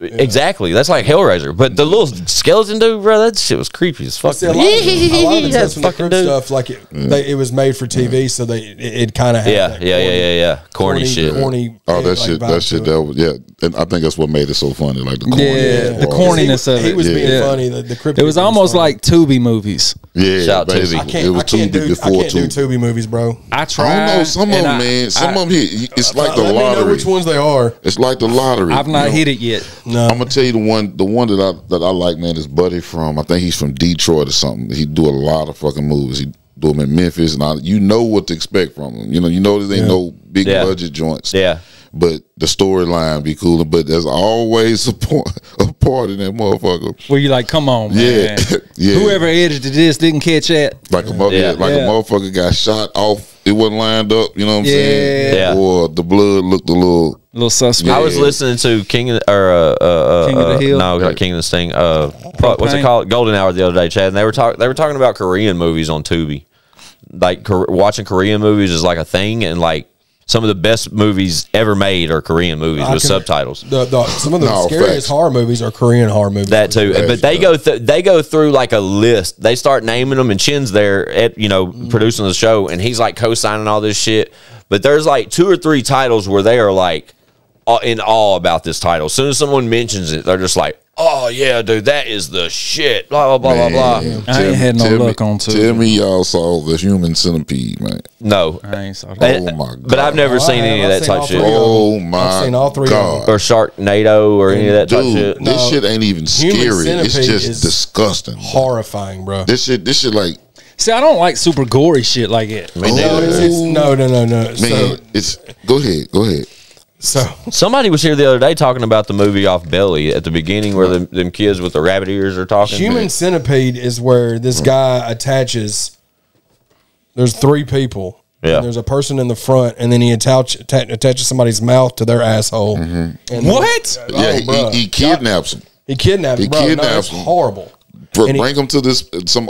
Exactly. That's like Hellraiser. But the little skeleton dude, bro, that shit was creepy as fuck. See, a lot of it That's from the fucking Crip dude. stuff. Like it was made for TV, so it kind of had that corny shit. Corny. Oh, that like, shit. vibe That to shit. it. That was, yeah. And I think that's what made it so funny. Like the corny. the corniness of it. He was being Yeah. funny. The Crip. It was almost like Tubi movies. Yeah, Shout out to basically. Tubi. It was Tubi before I can't do Tubi. Tubi movies, bro. I I tried. don't know. Some of and them, man. Some of them hit. It's like the Let me know lottery. which ones they are. It's like the lottery. I've not hit it yet. No, I'm gonna tell you the one that I like, man, is Buddy from, I think he's from Detroit or something. He do a lot of fucking movies. He do them in Memphis, and you know what to expect from him. You know there ain't no big budget joints. Yeah. But the storyline be cool. But there's always a part in that motherfucker. Where you like, come on, Yeah. man. Yeah. Whoever edited this didn't catch that. Like a motherfucker got shot off. It wasn't lined up. You know what I'm saying? Yeah. Or the blood looked a little. Suspect. I was listening to King of the Hill? No, not King of the Sting. What's it called? Golden Hour the other day, Chad. And they were talking about Korean movies on Tubi. Like watching Korean movies is like a thing, and like some of the best movies ever made are Korean movies with subtitles. Some of the scariest horror movies are Korean horror movies. That too, but they go through like a list. They start naming them, and Chin's there at producing the show, and he's like co-signing all this shit. But there's like 2 or 3 titles where they are like in awe about this title. As soon as someone mentions it, they're just like, "Oh yeah, dude, that is the shit." Blah blah blah blah blah. I ain't had no luck on Tubi. Tell me y'all saw the Human Centipede, man. No, I ain't saw that. Oh my god! But I've never seen any of that type shit. Oh my I've seen all 3 god! Or Sharknado or any of that type Dude, shit. this shit ain't even scary. It's Centipede just is disgusting. horrifying, bro. This shit like, See, I don't like super gory shit like it. Me neither. No. man. It's go ahead. So Somebody was here the other day talking about the movie Off Belly at the beginning where them kids with the rabbit ears are talking. Human Centipede is where this guy attaches. There's 3 people. Yeah. And there's a person in the front, and then he attaches somebody's mouth to their asshole. And What? Yeah, bruh. he kidnaps him. He kidnapped him. He Bro, no, kidnaps it's him. horrible. And Bring him to this some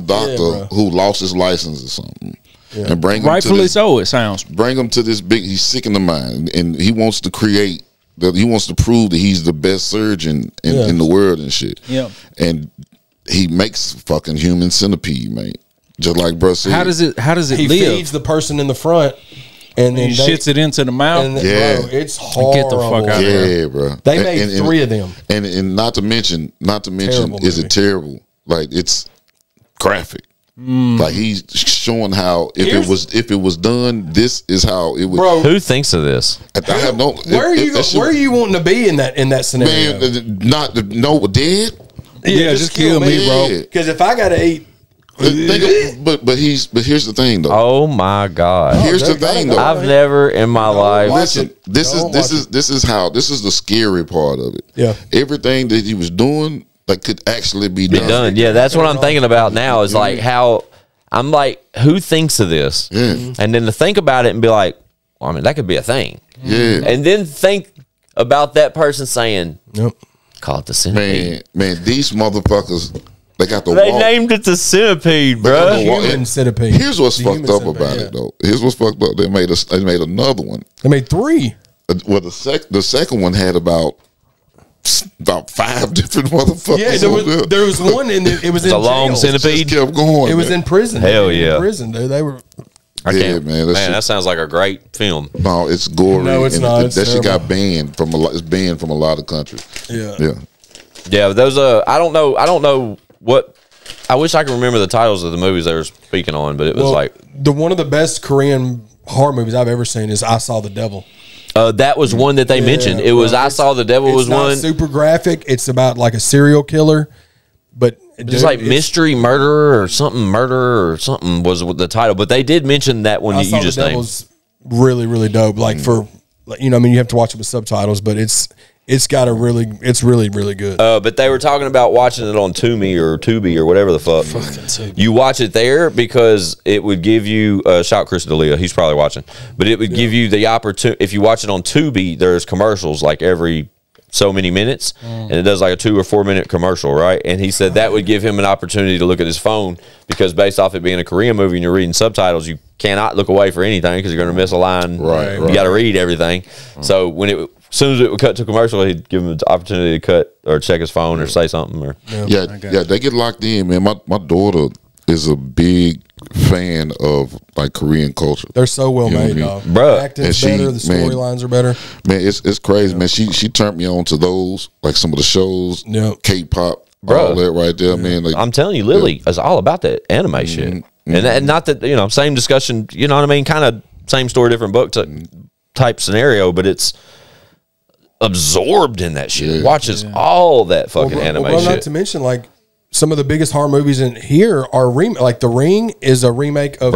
doctor bro. who lost his license or something, and bring him Rightfully to this, so, it sounds. bring him to this big. He's sick in the mind, and he wants to create. He wants to prove that he's the best surgeon in the world and shit. Yeah. And he makes fucking Human Centipede, mate. Just like bro said. How does it He live? feeds the person in the front, and then He shits it into the mouth. And Yeah. bro, it's horrible. Get the fuck out of Yeah, bro. They made 3 of them. And not to mention, Terrible is movie. it terrible? Like it's graphic. Like he's showing how if it was done, this is how it would. Bro, Who thinks of this? I have no. where are you wanting to be in that scenario? Man, not no dead. Yeah, just kill me, bro. Yeah. Because if I gotta eat, But here's the thing though. Oh my God. Here's the thing though. I've never in my life. Listen, this is the scary part of it. Yeah. Everything that he was doing that could actually be done. Yeah, that's what I'm thinking about now is like how I'm like, who thinks of this? Yeah. And then to think about it and be like, well, I mean, that could be a thing. Yeah. And then think about that person saying, Yep. call it the centipede. Man, these motherfuckers, they got the They walk. named it the centipede, They got bro. the walk. Human Centipede. Here's what's The fucked Human up Centipede, about yeah. it though. Here's what's fucked up. They made another one. They made 3. Well, the second one had about 5 different motherfuckers. Yeah, there was one in it was in a long jail. centipede. Just kept going. It was in prison. Hell They were yeah. in prison, dude. They were. I Yeah, can't, man, that sounds like a great film. No, it's gory. No, it's and not. It's that shit terrible. got banned from a lot. It's banned from a lot of countries. Yeah. Yeah. Yeah, but those I don't know what. I wish I could remember the titles of the movies they were speaking on, but it was like one of the best Korean horror movies I've ever seen is I Saw the Devil. that was one that they mentioned. It was I Saw the Devil was It's not one. super graphic. It's about like a serial killer, but Just like mystery murderer or something was the title, but they did mention that one I you Saw just the named. Devil's really, really dope. Like for, I mean, you have to watch it with subtitles, but it's really, really good. But they were talking about watching it on Tubi or whatever the fuck. You watch it there because it would give you shout Chris D'Elia. He's probably watching, but it would give you the opportunity. If you watch it on Tubi, there's commercials like every so many minutes, and it does like a 2 or 4 minute commercial, right? And he said that would give him an opportunity to look at his phone because based off it being a Korean movie and you're reading subtitles, you cannot look away for anything because you're going to miss a line. Right. You got to read everything. So when As soon as it would cut to commercial, he'd give him the opportunity to cut or check his phone or say something. Or Yeah, they get locked in, man. My daughter is a big fan of like Korean culture. They're so well made, dog. Bruh. Acting's And better. The storylines are better. Man, it's crazy, man. She turned me on to those, like some of the shows, K-pop, all that right there, man. Like, I'm telling you, Lily is all about that anime shit. And not that, you know, same discussion, you know what I mean? Kind of same story, different book type scenario, but it's absorbed in that shit. Watches all that fucking anime shit. Not to mention, like, some of the biggest horror movies in here are like The Ring is a remake of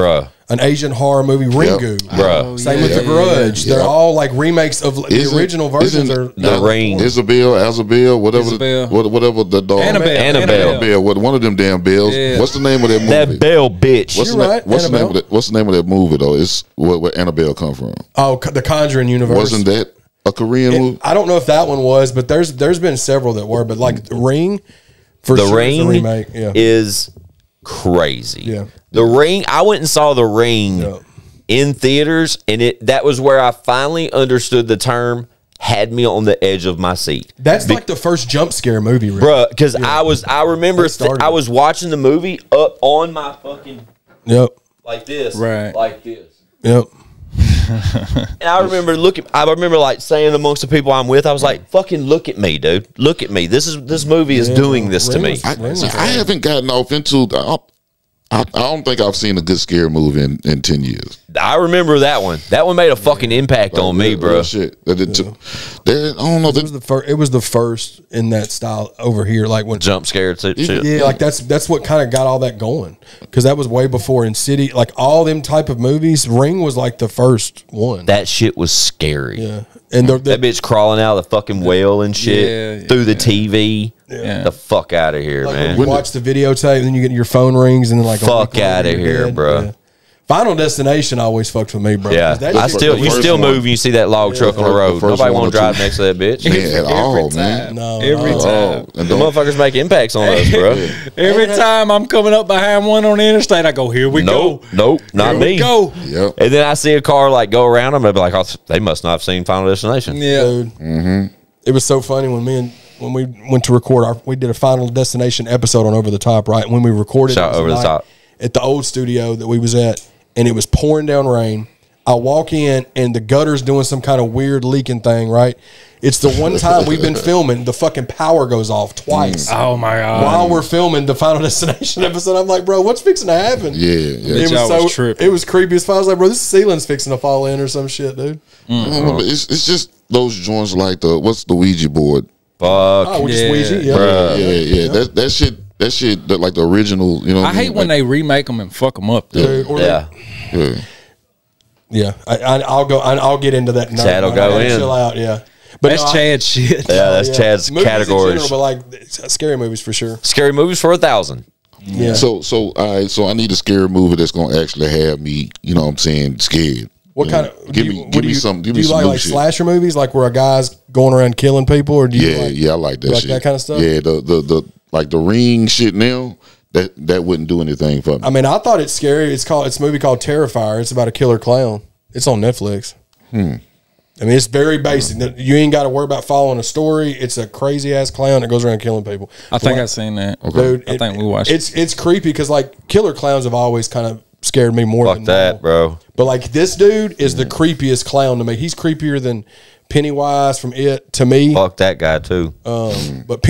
an Asian horror movie, Ringu. Same with The Grudge. They're all like remakes of the original versions. The Ring, Azabel, whatever the dog. Annabelle. One of them damn bells. Yeah. What's the name of that movie? That bell bitch. What's the name of that movie though? It's where Annabelle come from. Oh, the Conjuring universe. Wasn't that a Korean movie? I don't know if that one was, but there's been several that were. But like The Ring. The Ring is crazy. Yeah. The Ring, I went and saw The Ring in theaters, and that was where I finally understood the term had me on the edge of my seat. That's like the first jump scare movie, really. Bruh, because I remember I was watching the movie up on my fucking like this. Right. Like this. Yep. And I remember like saying amongst the people I'm with, I was like, fucking look at me, dude. Look at me. This movie is doing this to me. I haven't gotten off into I don't think I've seen a good scare movie in 10 years. I remember that one. That one made a fucking impact on me, bro. Shit. I don't know. It was the first in that style over here, like when jump scared shit. Yeah, like that's what kind of got all that going, because that was way before in City, like all them type of movies. Ring was like the first one. That shit was scary. Yeah, and that bitch crawling out of the fucking well and shit through the TV. Yeah. The fuck out of here, like man. When you watch the videotape, and then you get your phone rings, and then like fuck out of here, bro. Yeah. Final Destination always fucked with me, bro. Yeah, you still move and you see that log truck on the road. Nobody want to drive next to that bitch. Every time. And the motherfuckers make impacts on us, bro. Every time I'm coming up behind one on the interstate, I go, here we go. Nope, not me. Go. Yep. And then I see a car like go around them, I'd be like, oh, they must not have seen Final Destination. Yeah. Dude. It was so funny when we went to record we did a Final Destination episode on Over the Top, right? When we recorded Over the Top at the old studio that we was at, and it was pouring down rain. I walk in and the gutter's doing some kind of weird leaking thing, right? It's the one time we've been filming, the fucking power goes off twice. Oh my God. While we're filming the Final Destination episode, I'm like, bro, what's fixing to happen? It was creepy as fuck. I was like, bro, this ceiling's fixing to fall in or some shit, dude. It's just those joints like what's the Ouija board? Fuck. Oh, just Ouija? Yeah. That shit, like the original, you know. I hate when they remake them and fuck them up, dude. I'll get into that. Chad will go in. Chill out, But that's Chad's shit. Yeah, that's Chad's movies categories. In general, but like scary movies for sure. Scary movies for 1,000. Yeah. So I need a scary movie that's gonna actually have me, you know what I'm saying, scared. What kind of give me some do you like shit. slasher movies, like where a guy's going around killing people, or do you I like that shit. That kind of stuff? Yeah, the like the Ring shit now, that wouldn't do anything for me. I mean, I thought it's scary. It's a movie called Terrifier. It's about a killer clown. It's on Netflix. I mean, it's very basic. You ain't got to worry about following a story. It's a crazy ass clown that goes around killing people. I think I've seen that. Okay. Dude, I think we watched it. It's creepy because like killer clowns have always kind of scared me more. Fuck than that, bro. But like this dude is the creepiest clown to me. He's creepier than Pennywise from It to me. Fuck that guy too. But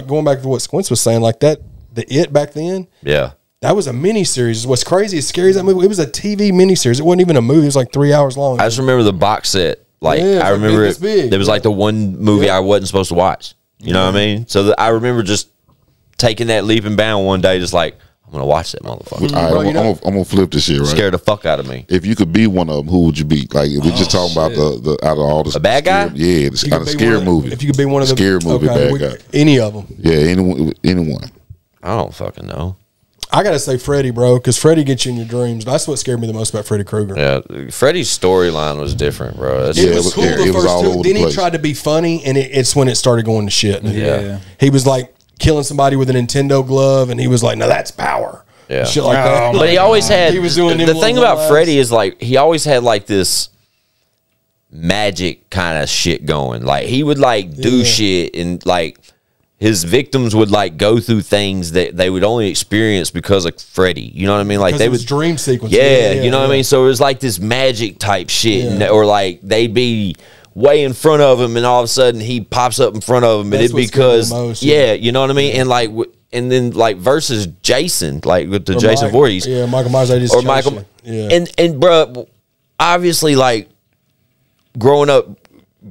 going back to what Squints was saying, like the It back then. Yeah. That was a miniseries. What's crazy, as scary as that movie, it was a TV miniseries. It wasn't even a movie. It was like 3 hours long. I just remember the box set. Like I remember it. It was like the one movie I wasn't supposed to watch. You know what I mean? So I remember just taking that leap and bound one day, just like, I'm gonna watch that motherfucker. I'm gonna flip this shit, right? Scared the fuck out of me. If you could be one of them, who would you be? Like, if we're just talking about the out of all the bad guy, this kind of scary movie. If you could be one of the scary movie bad guy, any of them, anyone. I don't fucking know. I gotta say Freddy, bro, because Freddy gets you in your dreams. That's what scared me the most about Freddy Krueger. Yeah, Freddy's storyline was different, bro. It was cool the first two. Then he tried to be funny, and it's when it started going to shit. Yeah, he was like killing somebody with a Nintendo glove, and he was like, "Now that's power." Yeah, shit like that. But he always had. He was doing the thing about Freddy is like he always had like this magic kind of shit going. Like he would like do shit, and like his victims would like go through things that they would only experience because of Freddy. You know what I mean? Like they would dream sequence. you know what I mean? So it was like this magic type shit, and, or like they'd be way in front of him, and all of a sudden he pops up in front of him, and it's because you know what I mean? And like and then like versus Jason, like with the Jason Voorhees, Michael Myers, they just or Michael, and bro, obviously like growing up,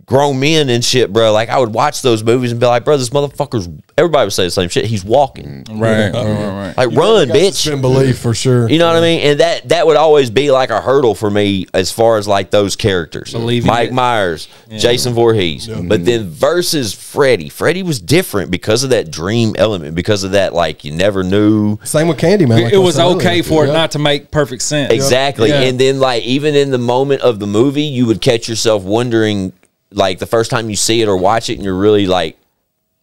grown men and shit, bro. Like I would watch those movies and be like, bro, this motherfucker's. Everybody would say the same shit. He's walking, right. Like run, bitch. Suspend belief for sure. You know what I mean? And that would always be like a hurdle for me as far as like those characters, Mike Myers, Jason Voorhees. But then versus Freddy was different because of that dream element, because of that like you never knew. Same with Candyman. Like it was okay for it not to make perfect sense. Exactly, and then like even in the moment of the movie, you would catch yourself wondering. Like the first time you see it or watch it and you're really like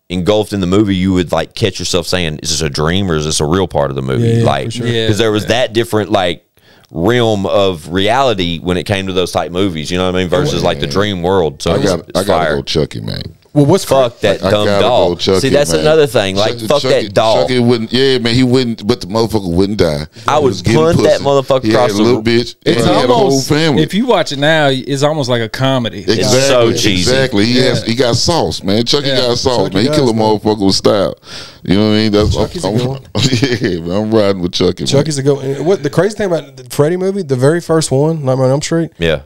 engulfed in the movie, you would like catch yourself saying, is this a dream or is this a real part of the movie? Like, because there was that different like realm of reality when it came to those type movies, you know what I mean? Versus like the dream world. So I gotta go Chucky, man. Well, what's fuck that dumb dog? See, that's another thing. Like, fuck that dog. Chucky wouldn't. Yeah, man, he wouldn't. But the motherfucker wouldn't die. I would punt that motherfucker across the little bitch. It's and he had a whole family. If you watch it now, it's almost like a comedy. Exactly, it's so cheesy. Exactly. He got sauce, man. Chucky got sauce, man. He kill a motherfucker with style. You know what I mean? That's Chucky's a good one. Yeah, man, I'm riding with Chucky. Chucky's a good one. What the crazy thing about the Freddy movie, the very first one, Nightmare on Elm Street. Yeah.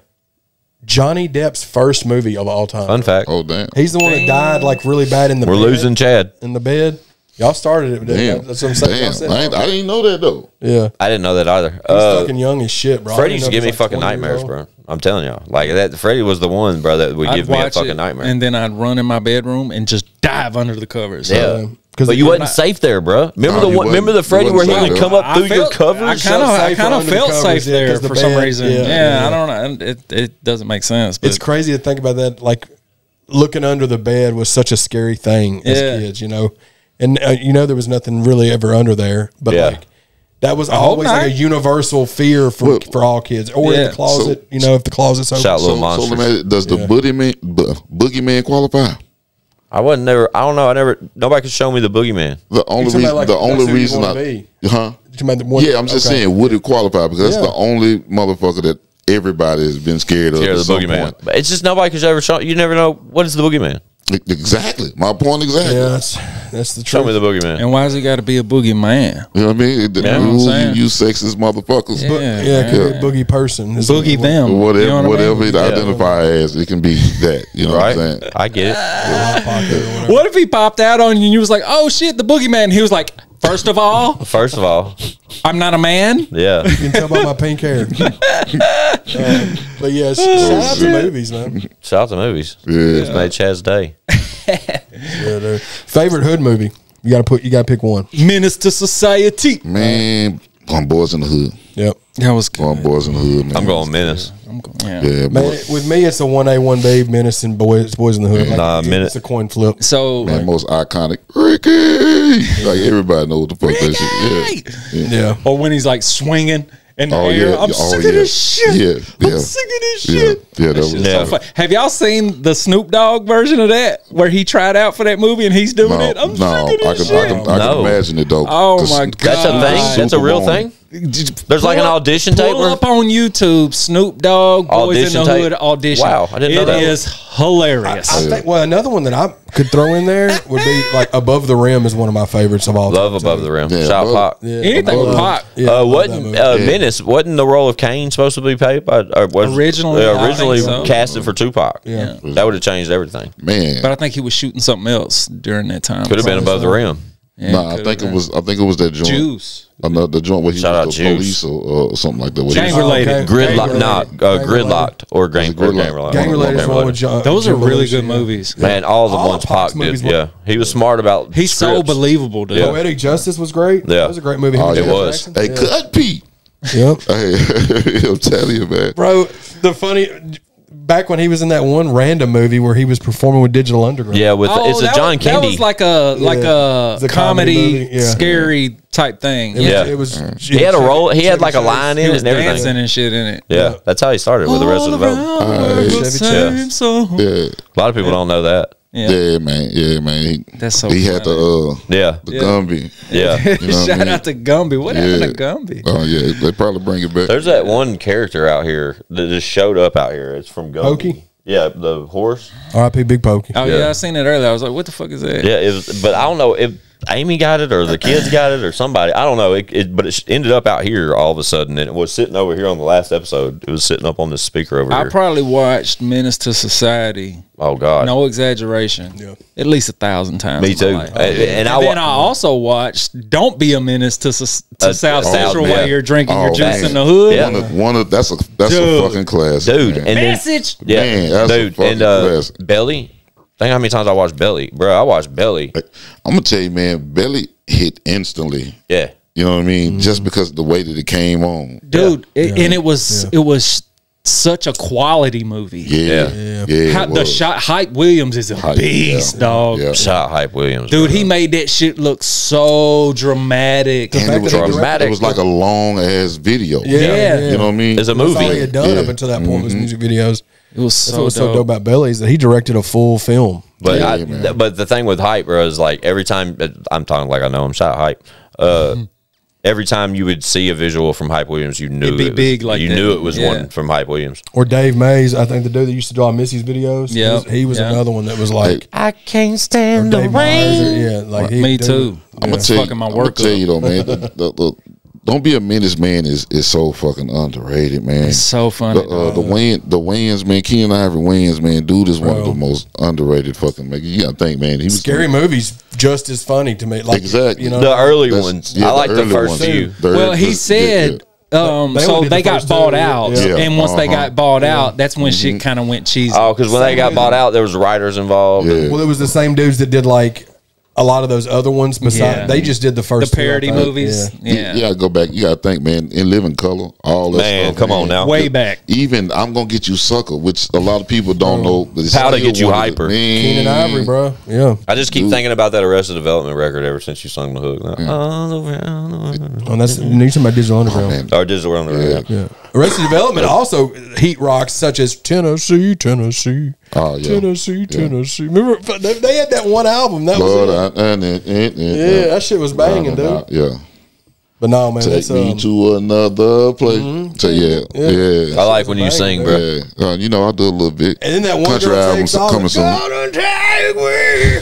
Johnny Depp's first movie of all time. Fun fact. Oh damn. He's the one that died like really bad in the. We're bed, losing Chad in the bed. Y'all started it. Damn. That's what I'm saying. I didn't know that though. Yeah, I didn't know that either. He's fucking young as shit, bro. Freddy used to give me fucking nightmares, bro. I'm telling y'all, like that. Freddy was the one, bro, that would give me a fucking nightmare. And then I'd run in my bedroom and just dive under the covers. Yeah. But you wasn't safe there, bro. Remember the one? Remember the Freddy where he would come up through your covers? I kind of felt safe there for some reason. Yeah, I don't know. It doesn't make sense. But it's crazy to think about that. Like looking under the bed was such a scary thing as kids, you know. And you know there was nothing really ever under there, but like that was always like a universal fear for all kids. Or in the closet, you know, if the closet's open. Shout little monsters. Does the boogeyman qualify? I wasn't never. I don't know. Nobody could show me the boogeyman. The only reason, I'm just saying, would it qualify? Because that's the only motherfucker that everybody has been scared of. The boogeyman. But it's just nobody could ever show. You never know what is the boogeyman. Exactly. My point exactly. Yeah, that's the truth. Show me the boogeyman. And why has he got to be a boogeyman? You know what I mean? You sexist motherfuckers. Yeah, boogie person. Boogie them. Whatever it identify as, it can be that. You know what I'm saying? I get it. What if he popped out on you and you was like, oh shit, the boogeyman? And he was like, first of all, I'm not a man. Yeah. You can tell by my pink hair. But yeah, shout out to movies, man. Shout out to movies. Yeah. It's made Chad's day. Favorite hood movie? You gotta pick one. Menace to Society. Man, Boys in the Hood. Yep. That was good. Boys in the Hood, man. I'm going Menace. Yeah, man, with me, it's a 1A, 1B, Menace and Boys in the Hood. It's a coin flip. So, man, most iconic, Ricky. Like everybody knows what the fuck that shit. Yeah. Or when he's like swinging in the air. I'm sick of this shit. I'm sick of this shit. Yeah, that was so fun. Have y'all seen the Snoop Dogg version of that where he tried out for that movie and he's doing it? I'm sick of this shit. I can imagine it though. Oh my god, that's a thing. That's a real thing. There's like an audition tape. Pull up on YouTube, Snoop Dogg, Boys in the Hood audition. Wow, I didn't know that. It is hilarious. I think. Well, another one that I could throw in there would be like Above the Rim is one of my favorites of all time. Love Above the Rim. Shout Pac. Anything with Pac. Wasn't Menace? Wasn't the role of Kane supposed to be paid by? Originally casted for Tupac. Yeah, that would have changed everything. Man, but I think he was shooting something else during that time. Could have been Above the Rim. Yeah, I think it was that joint. Juice. The joint where he was the police or something like that. Gang related. Gridlocked or gang related. Gang related. Those are really good movies. Man, all the ones Pac did. Yeah, he was smart about. He's so believable, dude. Poetic Justice was great. Yeah, it was a great movie. It was. Hey, cut Pete. Yep. Hey, I'm telling you, man. Bro, the funny back when he was in that one random movie where he was performing with Digital Underground. Yeah, with it's a John Candy. That was like a a comedy, movie, yeah. scary type thing. Yeah. It was. He had a role. He had like a line in He it was and everything. dancing and shit in it. Yeah, that's how he started with the rest of the development. Same song. Yeah. A lot of people don't know that. Yeah, man. Yeah, man. That's so He had the Yeah, Gumby. yeah. You know what I Shout mean? out to Gumby. What happened to Gumby? Oh yeah, they probably bring it back. There's that one character out here that just showed up out here. It's from Gumby. Pokey? Yeah, the horse. R.I.P. Big Pokey. Oh yeah, I seen it earlier. I was like, what the fuck is that? Yeah, it was, but I don't know if Amy got it or the kids got it or somebody. I don't know. But it ended up out here all of a sudden, and it was sitting over here on the last episode. It was sitting up on this speaker over I here. probably watched Menace to Society. Oh God, No exaggeration. At least 1,000 times. me in my too. life. And Then I also watched "Don't Be a Menace to South Central yeah. while you're drinking your Oh, juice man. in the hood." Yeah. One of that's a Dude. fucking classic, dude, man. and then, Message. yeah, Man, that's a dude, fucking and classic. Belly. Think how many times I watched Belly, bro. I watched Belly. I'm gonna tell you, man, Belly hit instantly. Yeah, You know what I mean? Just because of the way that it came on. Dude, and it was such a quality movie. Yeah, yeah. The shot Hype Williams is a beast, dog. Yeah. shot Hype Williams, Dude, bro. he made that shit look so dramatic. And it was dramatic. It was like a long ass video. Yeah. You know what I mean? It's a That's all he movie. had done Yeah. up until that point was music videos. It was That's so what's so dope dope. about Belly is that he directed a full film. But Yeah, man. but the thing with Hype, bro, is like every time I'm talking like I know him, shot Hype. Every time you would see a visual from Hype Williams, you knew It'd be it was, big like you that. knew it was Yeah. one from Hype Williams. Or Dave Mays, I think the dude that used to draw Missy's videos. Yeah. He was Yeah. another one that was like. I can't or stand Dave Myers, yeah, like he, Me dude, too. I'm gonna It's tell you. fucking my I'm gonna work tell up. you though, man. the Don't Be a Menace, man, is so fucking underrated, man. It's so funny. The Wayans, man, Keenan Ivory Wayans, man, dude is one of the most underrated fucking. Man, you gotta think, man, he was Scary Movies just as funny to me. Like, Exactly. You know, The early That's- ones. yeah, I like the early first ones. few. Well, he said. They So only did they the got first bought two, out, yeah. and once they Uh-huh. got bought out, that's when shit kind of went cheesy. Oh, because when they got bought out, there was writers involved. Yeah. well, it was the same dudes that did like a lot of those other ones. Besides, Yeah. they just did the first The parody two, I think. movies, Yeah. You gotta go back. You gotta think, man. In Living Color, all that Man, stuff. come on now. Way back. Even I'm gonna get you, sucker, which a lot of people don't know. But it's How to still Get You one of Hyper. man. Keenan Ivory, bro. Yeah. I just keep thinking about that Arrested Development record ever since you sung the hook. All around. And that's you need somebody Digital Underground. Man. Or Digital on the record. Yeah. Arrested Development also heat rocks such as Tennessee, Tennessee. Oh, yeah. Tennessee, Tennessee. Remember they had that one album. That Lord, was it. Yeah, that shit was banging, dude. Yeah. But no, man, Take that's me to another place. So, yeah. I like when you sing, bro. Yeah. You know, I do a little bit. And then that one country girl albums takes off. coming soon. Gonna take me.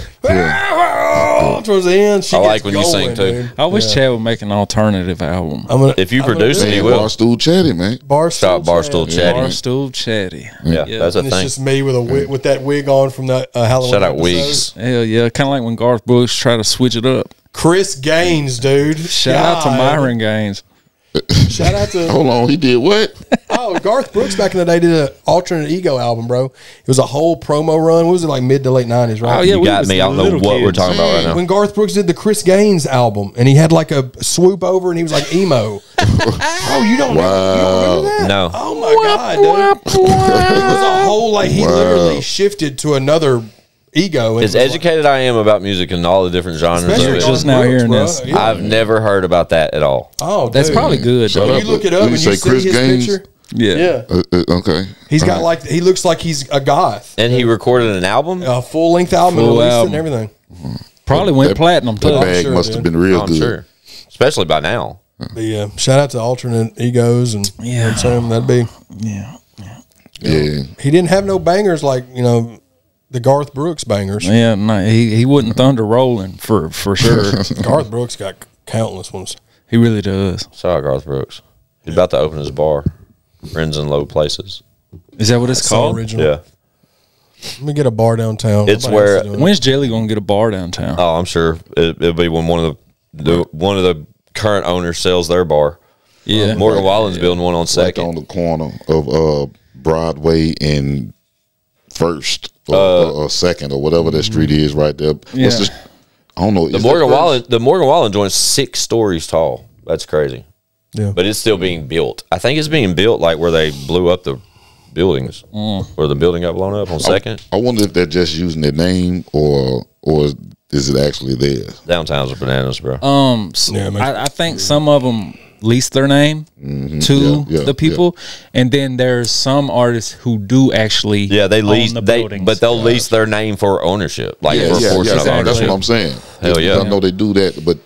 Towards the end, she I like gets when you sing, going, too. dude. I wish Chad would make an alternative album. I'm gonna, If you I'm gonna produce do it, he Man, will. Barstool Chatty, man. Barstool Barstool Chatty. Barstool Chatty. Yeah, that's a And it's thing. just me with a wig, with that wig on from the Halloween. Shout out episode. Wigs. Hell yeah, kind of like when Garth Brooks tried to switch it up. Chris Gaines, dude. Shout out to God. Myron Gaines. Shout out to Hold on, he did what? Garth Brooks back in the day did an alternate ego album, bro. It was a whole promo run. What was it, like mid to late 90s, right? Oh, yeah, You we got was me. I don't know little what we're kids. talking about right now. When Garth Brooks did the Chris Gaines album, and he had like a swoop over, and he was like emo. Oh, you don't know? You don't remember that? No. Oh my god, dude! It was a whole like he literally shifted to another ego. As educated I am about music and all the different genres of Especially it, Garth just now Brooks, hearing bro. this. Yeah. I've never heard about that at all. Oh, That's dude. probably good. Shut though. up. You look it up Did and you you say see Chris his Gaines? picture. Yeah. Okay. He's got like he looks like he's a goth. And he recorded an album? A full length album and Full released it album. and everything. Probably went platinum, too. The bag sure, must dude. have been real I'm good. sure. Especially by now. But yeah, shout out to alternate egos and you know what I'm saying? That'd be Yeah. Yeah. he didn't have no bangers like, you know, the Garth Brooks bangers. Yeah, no, he wasn't thunder rolling for sure. Garth Brooks got countless ones. He really does. Shout out Garth Brooks. He's about to open his bar. Friends in Low Places. Is that what it's So called? original. Yeah. Let me get a bar downtown. It's Nobody where- else is doing it. When's Jelly gonna get a bar downtown? Oh, I'm sure it'll be when one of the current owners sells their bar. Yeah. Morgan Wallen's building one on Right Second. on the corner of Broadway and First or Second or whatever that street is right there. Yeah. What's the, I don't know. The Morgan Wallen joint's 6 stories tall. That's crazy. Yeah. But it's still being built. I think it's being built like where they blew up the buildings where the building got blown up on Second. I wonder if they're just using their name or is it actually theirs? Downtown's a bananas, bro. I think some of them lease their name to the people, and then there's some artists who do actually they lease own the buildings. but they'll lease their name for ownership, like for a portion of That's ownership. what I'm saying. Hell yeah. I know they do that, but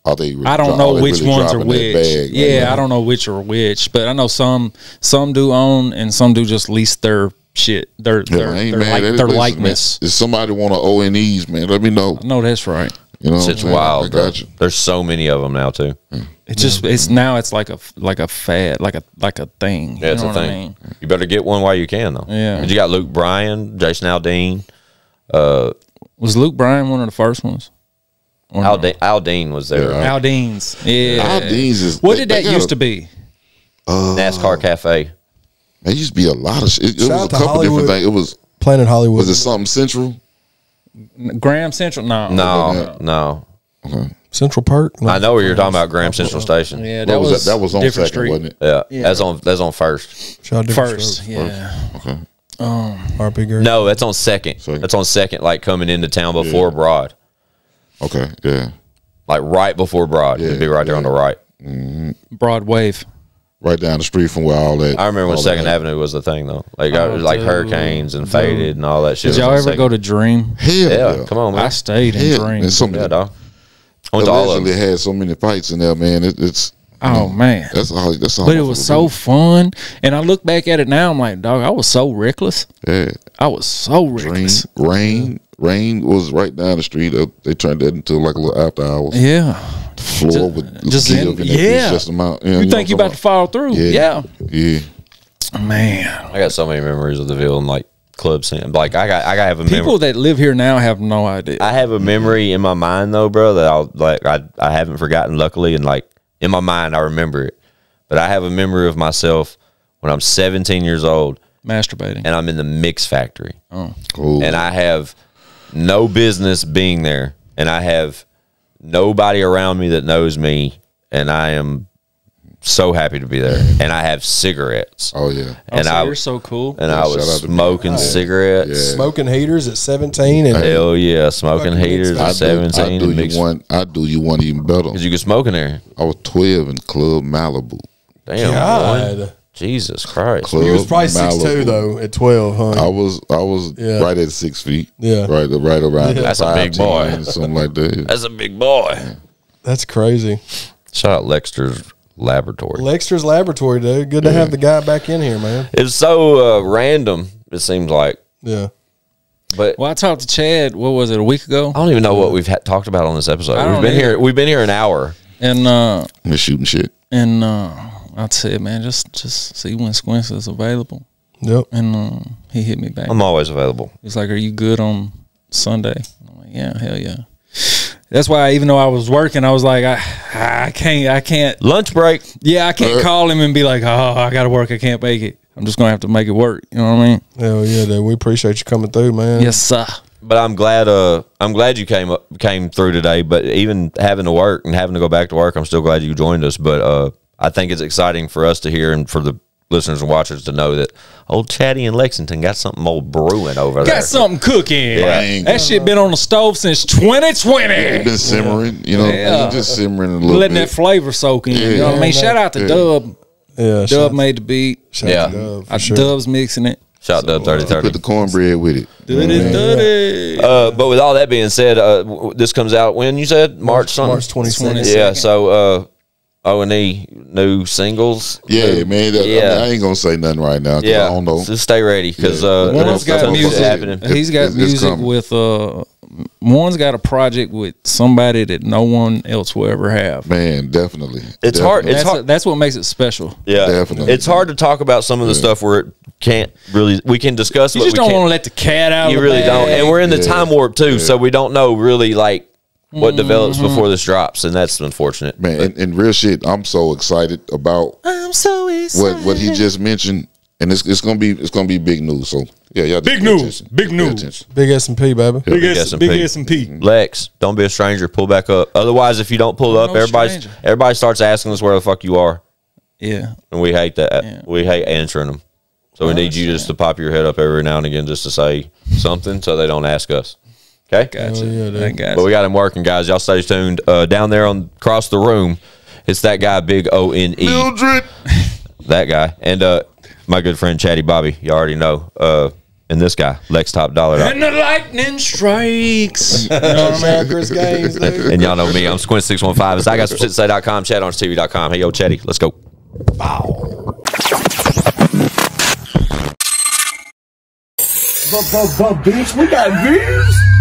are they? I don't know which really ones are dropping that which. bag? I don't know which are which, but I know some do own and some do just lease their shit. Their likeness. If somebody want to ONEs, man, let me know. No, that's right. You know, It's wild. Bro. There's so many of them now too. It's just it's like a fad, like a thing. Yeah, it's a thing. I mean? You better get one while you can, though. Yeah. But you got Luke Bryan, Jason Aldean. Was Luke Bryan one of the first ones? Aldean was there. Aldean's. Yeah. Aldean's is. What did that used to be? NASCAR Cafe. There used to be a lot of shit. It was out a to couple Hollywood. different things. It was Planet Hollywood. Was it something Central? Graham Central? No. Okay. Central Park? I know where you're talking about, Graham Central Station. Yeah, that was on different second, street. wasn't it? Yeah. That's on First. First, yeah. Okay. RP Gary. No, that's on Second. That's on Second, like coming into town before Broad. Okay, yeah. Like right before Broad. It'd be right there on the right. Broad Wave. Right down the street from where all that. I remember when Second Avenue was the thing, though. Like, like Hurricanes and Faded and all that shit. Did y'all ever go to Dream? Hell yeah. Come on, man. I stayed in Dream. Yeah, dog. I went to all of them. Had so many fights in there, man. It's Oh man, that's all. But it was so fun, and I look back at it now. I'm like, dog, I was so reckless. Yeah, I was so reckless. Rain was right down the street. They turned that into like a little after hours. Yeah, the floor with just give and just amount. You think you about to fall through? Yeah. Man, I got so many memories of the Ville and like club scene. Like I have a people that live here now have no idea. I have a memory in my mind though, bro, that I haven't forgotten. Luckily, and like in my mind, I remember it. But I have a memory of myself when I'm 17 years old, masturbating, and I'm in the mix factory. Oh, cool. And I have no business being there, and I have nobody around me that knows me, and I am so happy to be there. And I have cigarettes. Oh yeah. And you're so cool. And I was smoking cigarettes. Yeah. Smoking heaters at 17. And hell yeah, smoking heaters at 17. I do you one even better. Because you could smoke in there. I was 12 in Club Malibu. Damn, God. boy. Jesus Christ. He was probably 6'2" though at 12, huh? I was right at 6 feet. Yeah. Right around. That's a big boy. Something like that. That's a big boy. That's crazy. Shout out Lextor's Laboratory. Lextor's Laboratory, dude. Good to have the guy back in here, man. It's so random, it seems like. Yeah. But I talked to Chad, what was it, a week ago? I don't even know what we've talked about on this episode. We've been here an hour. And we're shooting shit. And I said, man, just see when Squints is available. Yep. And he hit me back. I'm always available. He's like, are you good on Sunday? I'm like, yeah, hell yeah. That's why, even though I was working, I was like, I can't. Lunch break. Yeah, I can't call him and be like, oh, I got to work. I can't make it. I'm just going to have to make it work. You know what I mean? Hell yeah, dude. We appreciate you coming through, man. Yes, sir. But I'm glad you came through today. But even having to work and having to go back to work, I'm still glad you joined us. But I think it's exciting for us to hear and for the listeners and watchers to know that old Chatty in Lexington got something old brewing over there. Got something cooking. Yeah. That shit been on the stove since 2020. It's been simmering, you know, just simmering a little letting bit. that flavor soak in. You know what I mean? Shout out to Dub. Yeah. Dub made the beat. Shout out to Dub, for sure. Dub's mixing it. Shout out Dub 3030. Put the cornbread with it. But with all that being said, this comes out when you said March 22nd. Yeah. So O&E new singles. Yeah, man. I ain't gonna say nothing right now. Yeah, I don't know. just stay ready because One's got music. happening. He's got music with one's got a project with somebody that no one else will ever have. Man, definitely. It's hard. It's hard. That's what makes it special. Yeah, definitely. It's hard to talk about some of the stuff where it can't really. We can discuss. You just don't want to let the cat out. You really don't. And we're in the time warp too, so we don't know really like what develops before this drops, and that's unfortunate. Man, and real shit, I'm so excited about what he just mentioned, and it's gonna be big news. So yeah, y'all Big news. Big S&P, baby. Big S&P. Lex, don't be a stranger. Pull back up. Otherwise, if you don't pull up, everybody starts asking us where the fuck you are. Yeah, and we hate that. Yeah. We hate answering them. So we need you just to pop your head up every now and again just to say something so they don't ask us. Okay? Gotcha. yeah, I got But we got him working, guys. Y'all stay tuned. Down there on across the room, it's that guy, Big O-N-E. Mildred. That guy. And my good friend, Chatty Bobby. You already know. And this guy, Lex Topdollar. And the lightning strikes. You know what I mean? Chris Gaines, dude. And y'all know me. I'm Squint615. It's IGSSTS.com, ChadArmesTV.com. Hey, yo, Chatty, let's go. Bitch, we got views.